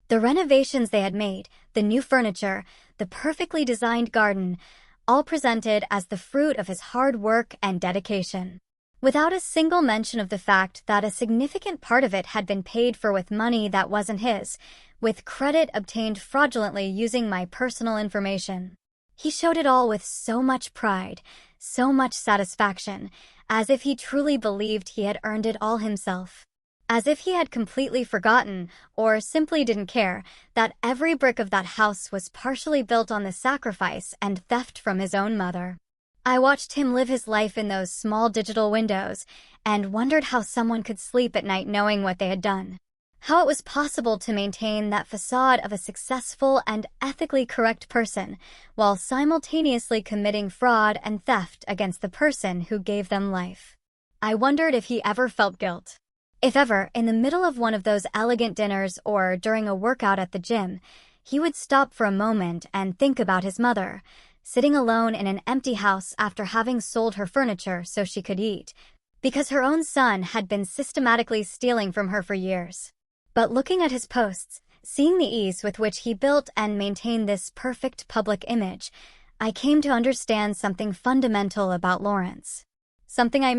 The renovations they had made, the new furniture, the perfectly designed garden, all presented as the fruit of his hard work and dedication. Without a single mention of the fact that a significant part of it had been paid for with money that wasn't his, with credit obtained fraudulently using my personal information. He showed it all with so much pride, so much satisfaction, as if he truly believed he had earned it all himself. As if he had completely forgotten, or simply didn't care, that every brick of that house was partially built on the sacrifice and theft from his own mother. I watched him live his life in those small digital windows, and wondered how someone could sleep at night knowing what they had done. How it was possible to maintain that facade of a successful and ethically correct person, while simultaneously committing fraud and theft against the person who gave them life. I wondered if he ever felt guilt. If ever, in the middle of one of those elegant dinners or during a workout at the gym, he would stop for a moment and think about his mother, sitting alone in an empty house after having sold her furniture so she could eat, because her own son had been systematically stealing from her for years. But looking at his posts, seeing the ease with which he built and maintained this perfect public image, I came to understand something fundamental about Lawrence. Something I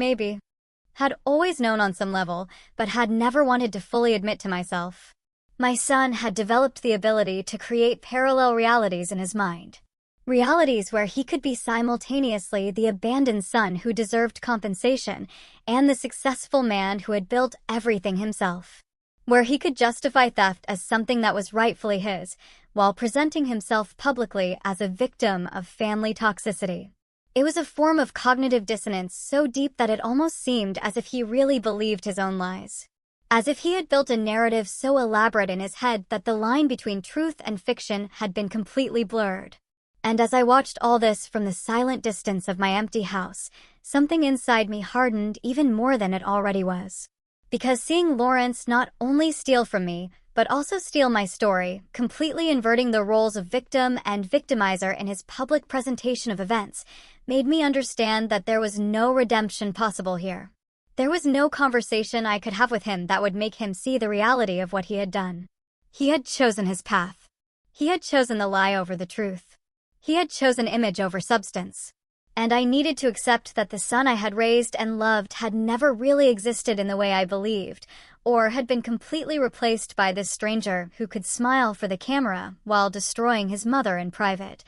had always known on some level, but had never wanted to fully admit to myself. My son had developed the ability to create parallel realities in his mind. Realities where he could be simultaneously the abandoned son who deserved compensation and the successful man who had built everything himself. Where he could justify theft as something that was rightfully his, while presenting himself publicly as a victim of family toxicity. It was a form of cognitive dissonance so deep that it almost seemed as if he really believed his own lies. As if he had built a narrative so elaborate in his head that the line between truth and fiction had been completely blurred. And as I watched all this from the silent distance of my empty house, something inside me hardened even more than it already was. Because seeing Lawrence not only steal from me, but also steal my story, completely inverting the roles of victim and victimizer in his public presentation of events, made me understand that there was no redemption possible here. There was no conversation I could have with him that would make him see the reality of what he had done. He had chosen his path. He had chosen the lie over the truth. He had chosen image over substance. And I needed to accept that the son I had raised and loved had never really existed in the way I believed, or had been completely replaced by this stranger who could smile for the camera while destroying his mother in private,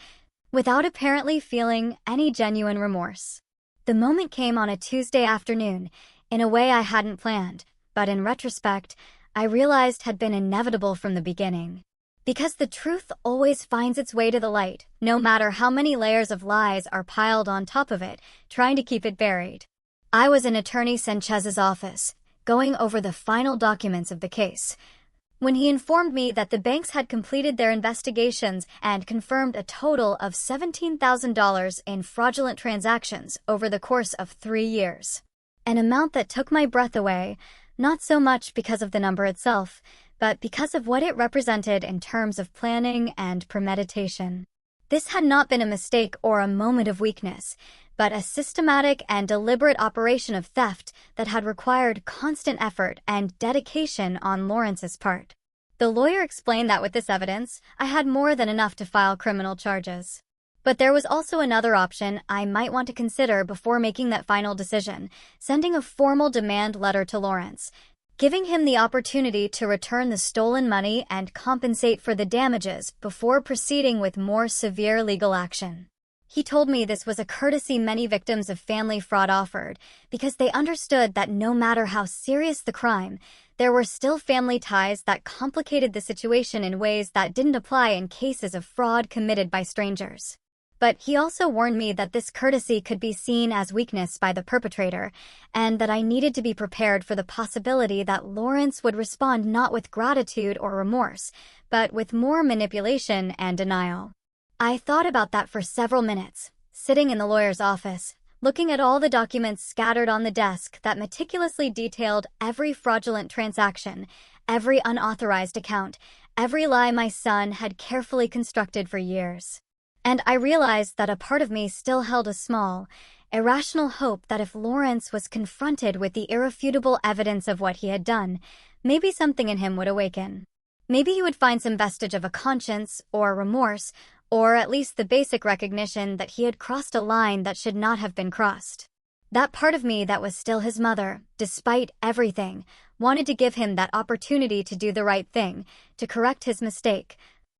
without apparently feeling any genuine remorse. The moment came on a Tuesday afternoon, in a way I hadn't planned, but in retrospect, I realized had been inevitable from the beginning. Because the truth always finds its way to the light, no matter how many layers of lies are piled on top of it, trying to keep it buried. I was in Attorney Sanchez's office, going over the final documents of the case, when he informed me that the banks had completed their investigations and confirmed a total of $17,000 in fraudulent transactions over the course of 3 years. An amount that took my breath away, not so much because of the number itself, but because of what it represented in terms of planning and premeditation. This had not been a mistake or a moment of weakness, but a systematic and deliberate operation of theft that had required constant effort and dedication on Lawrence's part. The lawyer explained that with this evidence, I had more than enough to file criminal charges. But there was also another option I might want to consider before making that final decision, sending a formal demand letter to Lawrence, giving him the opportunity to return the stolen money and compensate for the damages before proceeding with more severe legal action. He told me this was a courtesy many victims of family fraud offered, because they understood that no matter how serious the crime, there were still family ties that complicated the situation in ways that didn't apply in cases of fraud committed by strangers. But he also warned me that this courtesy could be seen as weakness by the perpetrator, and that I needed to be prepared for the possibility that Lawrence would respond not with gratitude or remorse, but with more manipulation and denial. I thought about that for several minutes, sitting in the lawyer's office, looking at all the documents scattered on the desk that meticulously detailed every fraudulent transaction, every unauthorized account, every lie my son had carefully constructed for years. And I realized that a part of me still held a small, irrational hope that if Lawrence was confronted with the irrefutable evidence of what he had done, maybe something in him would awaken. Maybe he would find some vestige of a conscience or remorse, or at least the basic recognition that he had crossed a line that should not have been crossed. That part of me that was still his mother, despite everything, wanted to give him that opportunity to do the right thing, to correct his mistake,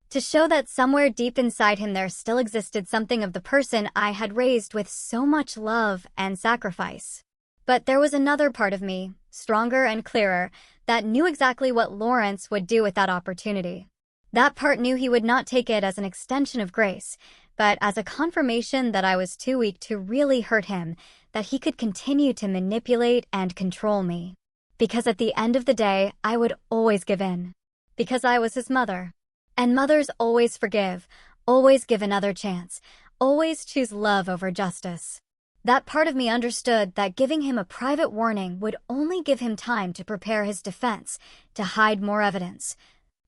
to show that somewhere deep inside him there still existed something of the person I had raised with so much love and sacrifice. But there was another part of me, stronger and clearer, that knew exactly what Lawrence would do with that opportunity. That part knew he would not take it as an extension of grace, but as a confirmation that I was too weak to really hurt him, that he could continue to manipulate and control me. Because at the end of the day, I would always give in. Because I was his mother. And mothers always forgive, always give another chance, always choose love over justice. That part of me understood that giving him a private warning would only give him time to prepare his defense, to hide more evidence,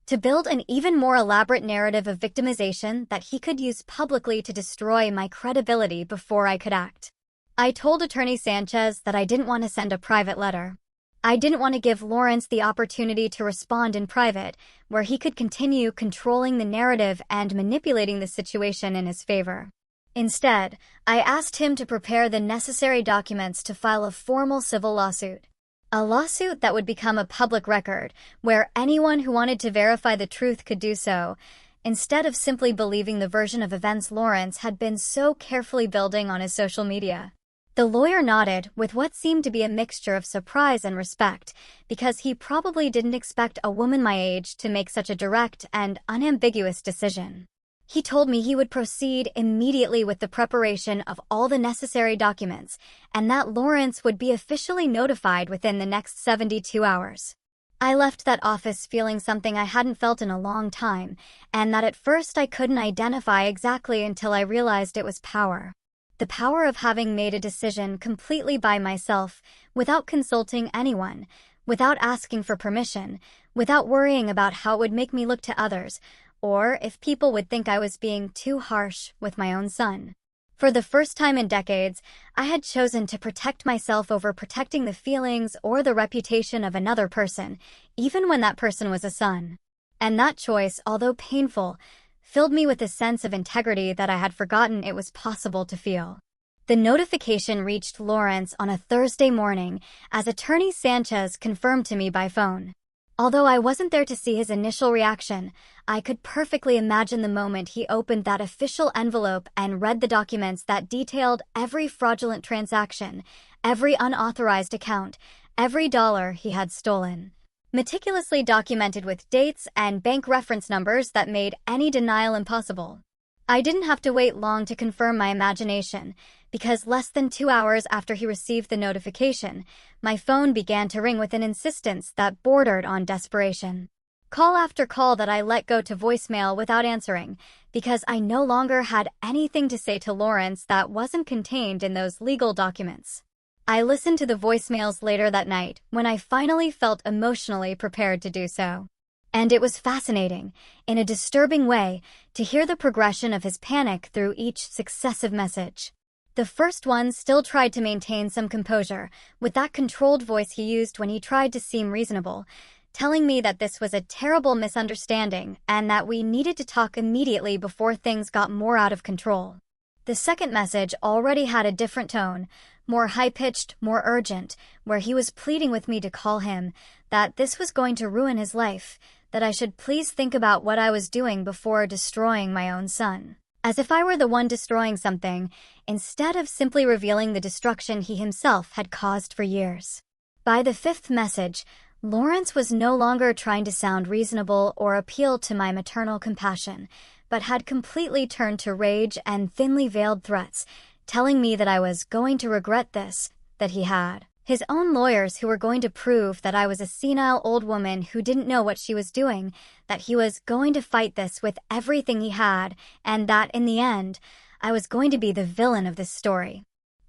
to build an even more elaborate narrative of victimization that he could use publicly to destroy my credibility before I could act. I told Attorney Sanchez that I didn't want to send a private letter. I didn't want to give Lawrence the opportunity to respond in private, where he could continue controlling the narrative and manipulating the situation in his favor. Instead, I asked him to prepare the necessary documents to file a formal civil lawsuit. A lawsuit that would become a public record, where anyone who wanted to verify the truth could do so, instead of simply believing the version of events Lawrence had been so carefully building on his social media. The lawyer nodded with what seemed to be a mixture of surprise and respect, because he probably didn't expect a woman my age to make such a direct and unambiguous decision. He told me he would proceed immediately with the preparation of all the necessary documents, and that Lawrence would be officially notified within the next 72 hours. I left that office feeling something I hadn't felt in a long time, and that at first I couldn't identify exactly until I realized it was power. The power of having made a decision completely by myself, without consulting anyone, without asking for permission, without worrying about how it would make me look to others, or if people would think I was being too harsh with my own son. For the first time in decades, I had chosen to protect myself over protecting the feelings or the reputation of another person, even when that person was a son. And that choice, although painful, filled me with a sense of integrity that I had forgotten it was possible to feel. The notification reached Lawrence on a Thursday morning, as Attorney Sanchez confirmed to me by phone. Although I wasn't there to see his initial reaction, I could perfectly imagine the moment he opened that official envelope and read the documents that detailed every fraudulent transaction, every unauthorized account, every dollar he had stolen. meticulously documented with dates and bank reference numbers that made any denial impossible. I didn't have to wait long to confirm my imagination, because less than 2 hours after he received the notification, my phone began to ring with an insistence that bordered on desperation. Call after call that I let go to voicemail without answering, because I no longer had anything to say to Lawrence that wasn't contained in those legal documents. I listened to the voicemails later that night when I finally felt emotionally prepared to do so. And it was fascinating, in a disturbing way, to hear the progression of his panic through each successive message. The first one still tried to maintain some composure, with that controlled voice he used when he tried to seem reasonable, telling me that this was a terrible misunderstanding and that we needed to talk immediately before things got more out of control. The second message already had a different tone, more high-pitched, more urgent, where he was pleading with me to call him, that this was going to ruin his life, that I should please think about what I was doing before destroying my own son. As if I were the one destroying something, instead of simply revealing the destruction he himself had caused for years. By the fifth message, Lawrence was no longer trying to sound reasonable or appeal to my maternal compassion, but had completely turned to rage and thinly veiled threats, telling me that I was going to regret this, that he had his own lawyers who were going to prove that I was a senile old woman who didn't know what she was doing, that he was going to fight this with everything he had, and that, in the end, I was going to be the villain of this story.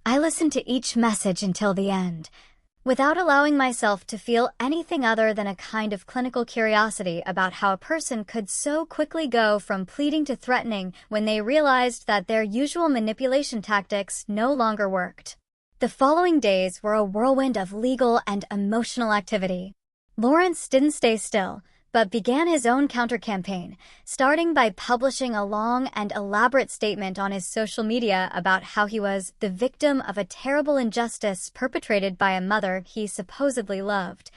I listened to each message until the end, without allowing myself to feel anything other than a kind of clinical curiosity about how a person could so quickly go from pleading to threatening when they realized that their usual manipulation tactics no longer worked. The following days were a whirlwind of legal and emotional activity. Lawrence didn't stay still, but began his own counter-campaign, starting by publishing a long and elaborate statement on his social media about how he was the victim of a terrible injustice perpetrated by a mother he supposedly loved,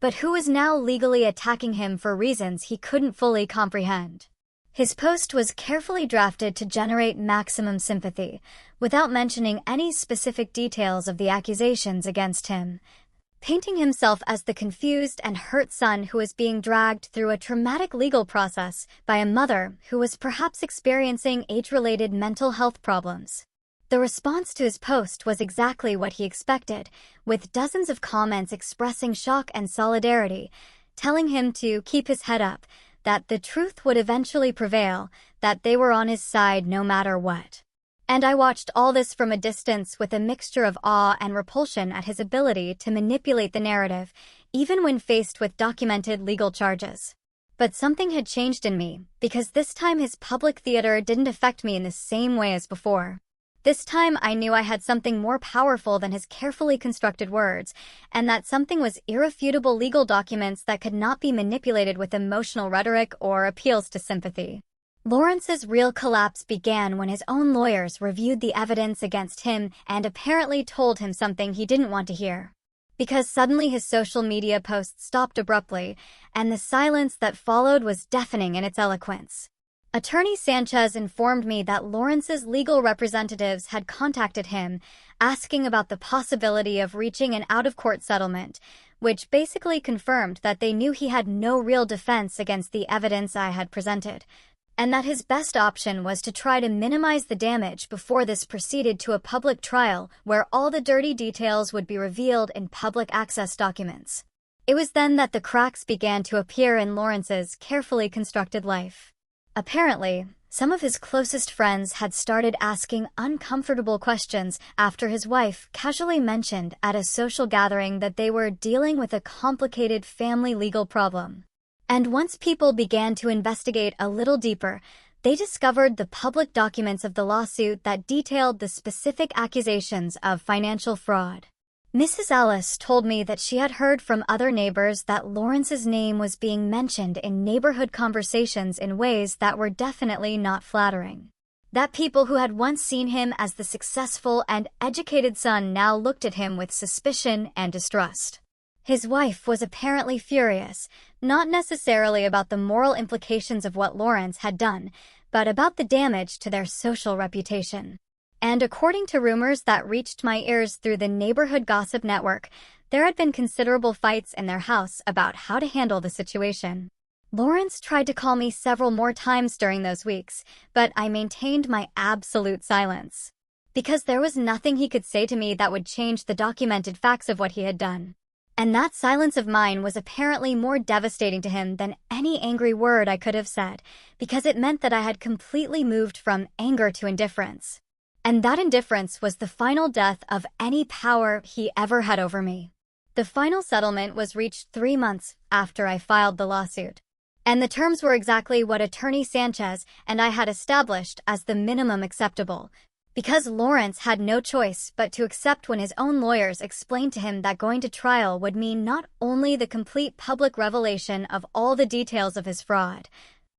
but who was now legally attacking him for reasons he couldn't fully comprehend. His post was carefully drafted to generate maximum sympathy, without mentioning any specific details of the accusations against him, painting himself as the confused and hurt son who was being dragged through a traumatic legal process by a mother who was perhaps experiencing age-related mental health problems. The response to his post was exactly what he expected, with dozens of comments expressing shock and solidarity, telling him to keep his head up, that the truth would eventually prevail, that they were on his side no matter what. And I watched all this from a distance with a mixture of awe and repulsion at his ability to manipulate the narrative, even when faced with documented legal charges. But something had changed in me, because this time his public theater didn't affect me in the same way as before. This time I knew I had something more powerful than his carefully constructed words, and that something was irrefutable legal documents that could not be manipulated with emotional rhetoric or appeals to sympathy. Lawrence's real collapse began when his own lawyers reviewed the evidence against him and apparently told him something he didn't want to hear. Because suddenly his social media posts stopped abruptly, and the silence that followed was deafening in its eloquence. Attorney Sanchez informed me that Lawrence's legal representatives had contacted him, asking about the possibility of reaching an out-of-court settlement, which basically confirmed that they knew he had no real defense against the evidence I had presented, and that his best option was to try to minimize the damage before this proceeded to a public trial where all the dirty details would be revealed in public access documents. It was then that the cracks began to appear in Lawrence's carefully constructed life. Apparently, some of his closest friends had started asking uncomfortable questions after his wife casually mentioned at a social gathering that they were dealing with a complicated family legal problem. And once people began to investigate a little deeper, they discovered the public documents of the lawsuit that detailed the specific accusations of financial fraud. Mrs. Ellis told me that she had heard from other neighbors that Lawrence's name was being mentioned in neighborhood conversations in ways that were definitely not flattering. That people who had once seen him as the successful and educated son now looked at him with suspicion and distrust. His wife was apparently furious, not necessarily about the moral implications of what Lawrence had done, but about the damage to their social reputation. And according to rumors that reached my ears through the neighborhood gossip network, there had been considerable fights in their house about how to handle the situation. Lawrence tried to call me several more times during those weeks, but I maintained my absolute silence. Because there was nothing he could say to me that would change the documented facts of what he had done. And that silence of mine was apparently more devastating to him than any angry word I could have said, because it meant that I had completely moved from anger to indifference. And that indifference was the final death of any power he ever had over me. The final settlement was reached 3 months after I filed the lawsuit. And the terms were exactly what Attorney Sanchez and I had established as the minimum acceptable, because Lawrence had no choice but to accept when his own lawyers explained to him that going to trial would mean not only the complete public revelation of all the details of his fraud,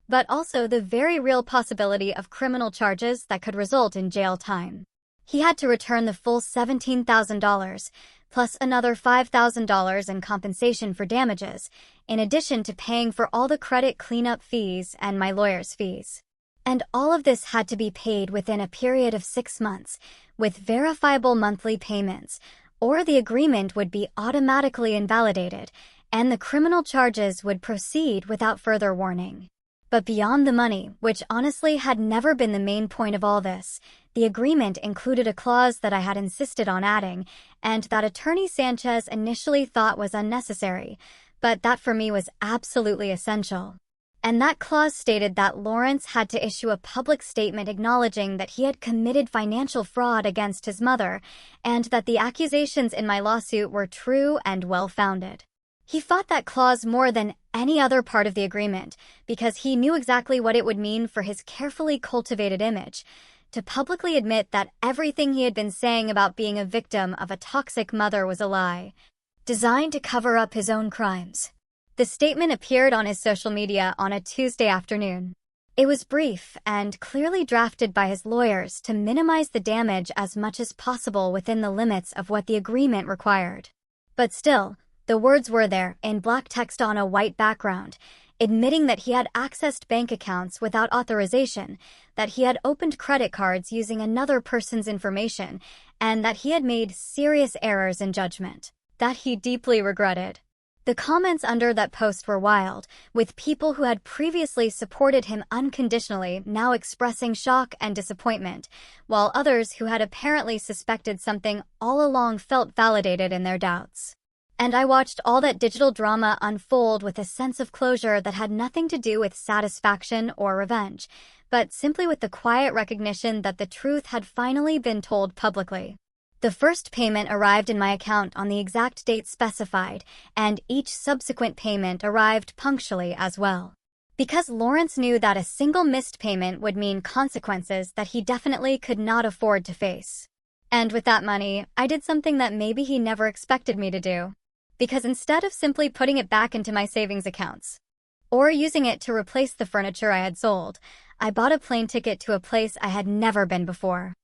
but also the very real possibility of criminal charges that could result in jail time. He had to return the full $17,000, plus another $5,000 in compensation for damages, in addition to paying for all the credit cleanup fees and my lawyer's fees. And all of this had to be paid within a period of 6 months, with verifiable monthly payments, or the agreement would be automatically invalidated, and the criminal charges would proceed without further warning. But beyond the money, which honestly had never been the main point of all this, the agreement included a clause that I had insisted on adding, and that Attorney Sanchez initially thought was unnecessary, but that for me was absolutely essential. And that clause stated that Lawrence had to issue a public statement acknowledging that he had committed financial fraud against his mother, and that the accusations in my lawsuit were true and well-founded. He fought that clause more than any other part of the agreement, because he knew exactly what it would mean for his carefully cultivated image, to publicly admit that everything he had been saying about being a victim of a toxic mother was a lie, designed to cover up his own crimes. The statement appeared on his social media on a Tuesday afternoon. It was brief and clearly drafted by his lawyers to minimize the damage as much as possible within the limits of what the agreement required. But still, the words were there in black text on a white background, admitting that he had accessed bank accounts without authorization, that he had opened credit cards using another person's information, and that he had made serious errors in judgment that he deeply regretted. The comments under that post were wild, with people who had previously supported him unconditionally now expressing shock and disappointment, while others who had apparently suspected something all along felt validated in their doubts. And I watched all that digital drama unfold with a sense of closure that had nothing to do with satisfaction or revenge, but simply with the quiet recognition that the truth had finally been told publicly. The first payment arrived in my account on the exact date specified, and each subsequent payment arrived punctually as well. Because Lawrence knew that a single missed payment would mean consequences that he definitely could not afford to face. And with that money, I did something that maybe he never expected me to do. Because instead of simply putting it back into my savings accounts, or using it to replace the furniture I had sold, I bought a plane ticket to a place I had never been before.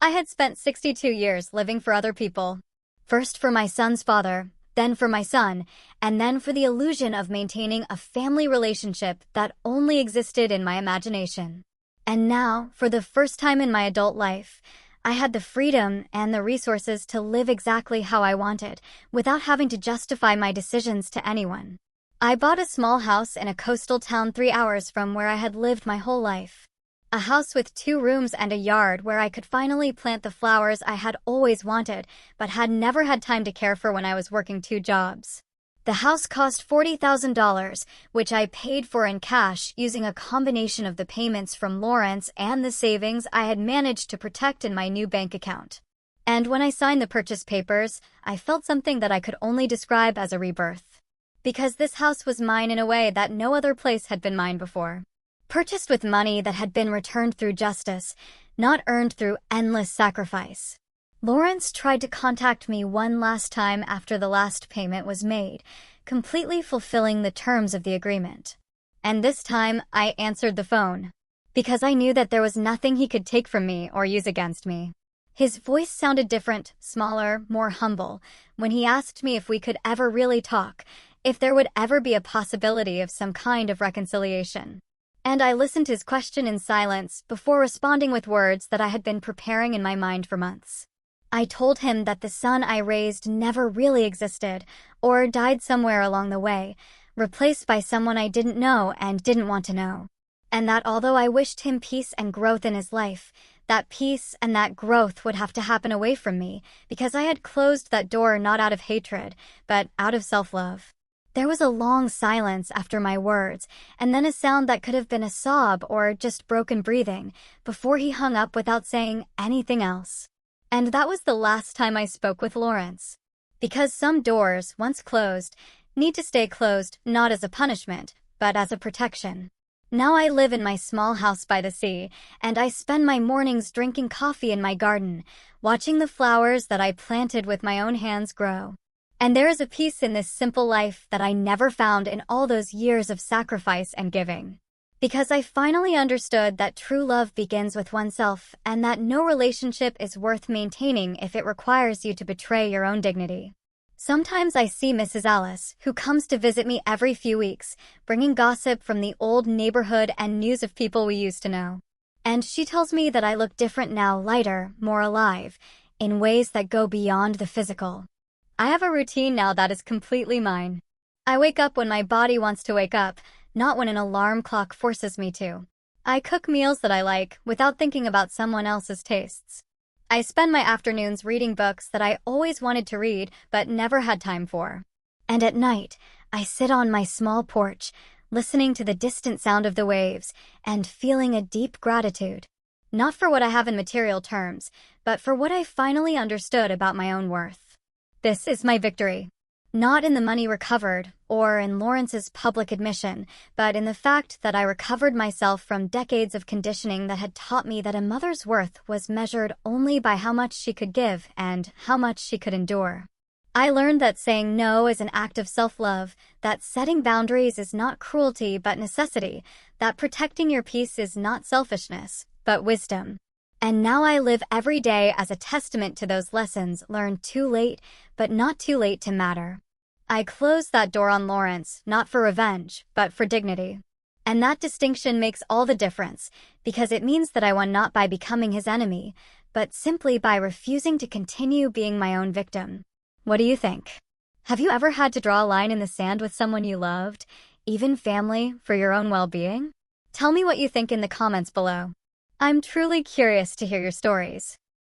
I had spent 62 years living for other people. First for my son's father, then for my son, and then for the illusion of maintaining a family relationship that only existed in my imagination. And now, for the first time in my adult life, I had the freedom and the resources to live exactly how I wanted, without having to justify my decisions to anyone. I bought a small house in a coastal town 3 hours from where I had lived my whole life. A house with 2 rooms and a yard where I could finally plant the flowers I had always wanted, but had never had time to care for when I was working 2 jobs. The house cost $40,000, which I paid for in cash using a combination of the payments from Lawrence and the savings I had managed to protect in my new bank account. And when I signed the purchase papers, I felt something that I could only describe as a rebirth. Because this house was mine in a way that no other place had been mine before. Purchased with money that had been returned through justice, not earned through endless sacrifice. Lawrence tried to contact me one last time after the last payment was made, completely fulfilling the terms of the agreement. And this time, I answered the phone, because I knew that there was nothing he could take from me or use against me. His voice sounded different, smaller, more humble, when he asked me if we could ever really talk, if there would ever be a possibility of some kind of reconciliation. And I listened to his question in silence before responding with words that I had been preparing in my mind for months. I told him that the son I raised never really existed, or died somewhere along the way, replaced by someone I didn't know and didn't want to know. And that although I wished him peace and growth in his life, that peace and that growth would have to happen away from me, because I had closed that door not out of hatred, but out of self-love. There was a long silence after my words, and then a sound that could have been a sob or just broken breathing, before he hung up without saying anything else. And that was the last time I spoke with Lawrence. Because some doors, once closed, need to stay closed not as a punishment, but as a protection. Now I live in my small house by the sea, and I spend my mornings drinking coffee in my garden, watching the flowers that I planted with my own hands grow. And there is a peace in this simple life that I never found in all those years of sacrifice and giving. Because I finally understood that true love begins with oneself, and that no relationship is worth maintaining if it requires you to betray your own dignity. Sometimes I see Mrs. Alice, who comes to visit me every few weeks, bringing gossip from the old neighborhood and news of people we used to know. And she tells me that I look different now, lighter, more alive, in ways that go beyond the physical. I have a routine now that is completely mine. I wake up when my body wants to wake up, not when an alarm clock forces me to. I cook meals that I like without thinking about someone else's tastes. I spend my afternoons reading books that I always wanted to read but never had time for. And at night, I sit on my small porch, listening to the distant sound of the waves and feeling a deep gratitude. Not for what I have in material terms, but for what I finally understood about my own worth. This is my victory. Not in the money recovered, or in Lawrence's public admission, but in the fact that I recovered myself from decades of conditioning that had taught me that a mother's worth was measured only by how much she could give and how much she could endure. I learned that saying no is an act of self-love, that setting boundaries is not cruelty but necessity, that protecting your peace is not selfishness, but wisdom. And now I live every day as a testament to those lessons learned too late, but not too late to matter. I closed that door on Lawrence, not for revenge, but for dignity. And that distinction makes all the difference, because it means that I won not by becoming his enemy, but simply by refusing to continue being my own victim. What do you think? Have you ever had to draw a line in the sand with someone you loved, even family, for your own well-being? Tell me what you think in the comments below. I'm truly curious to hear your stories.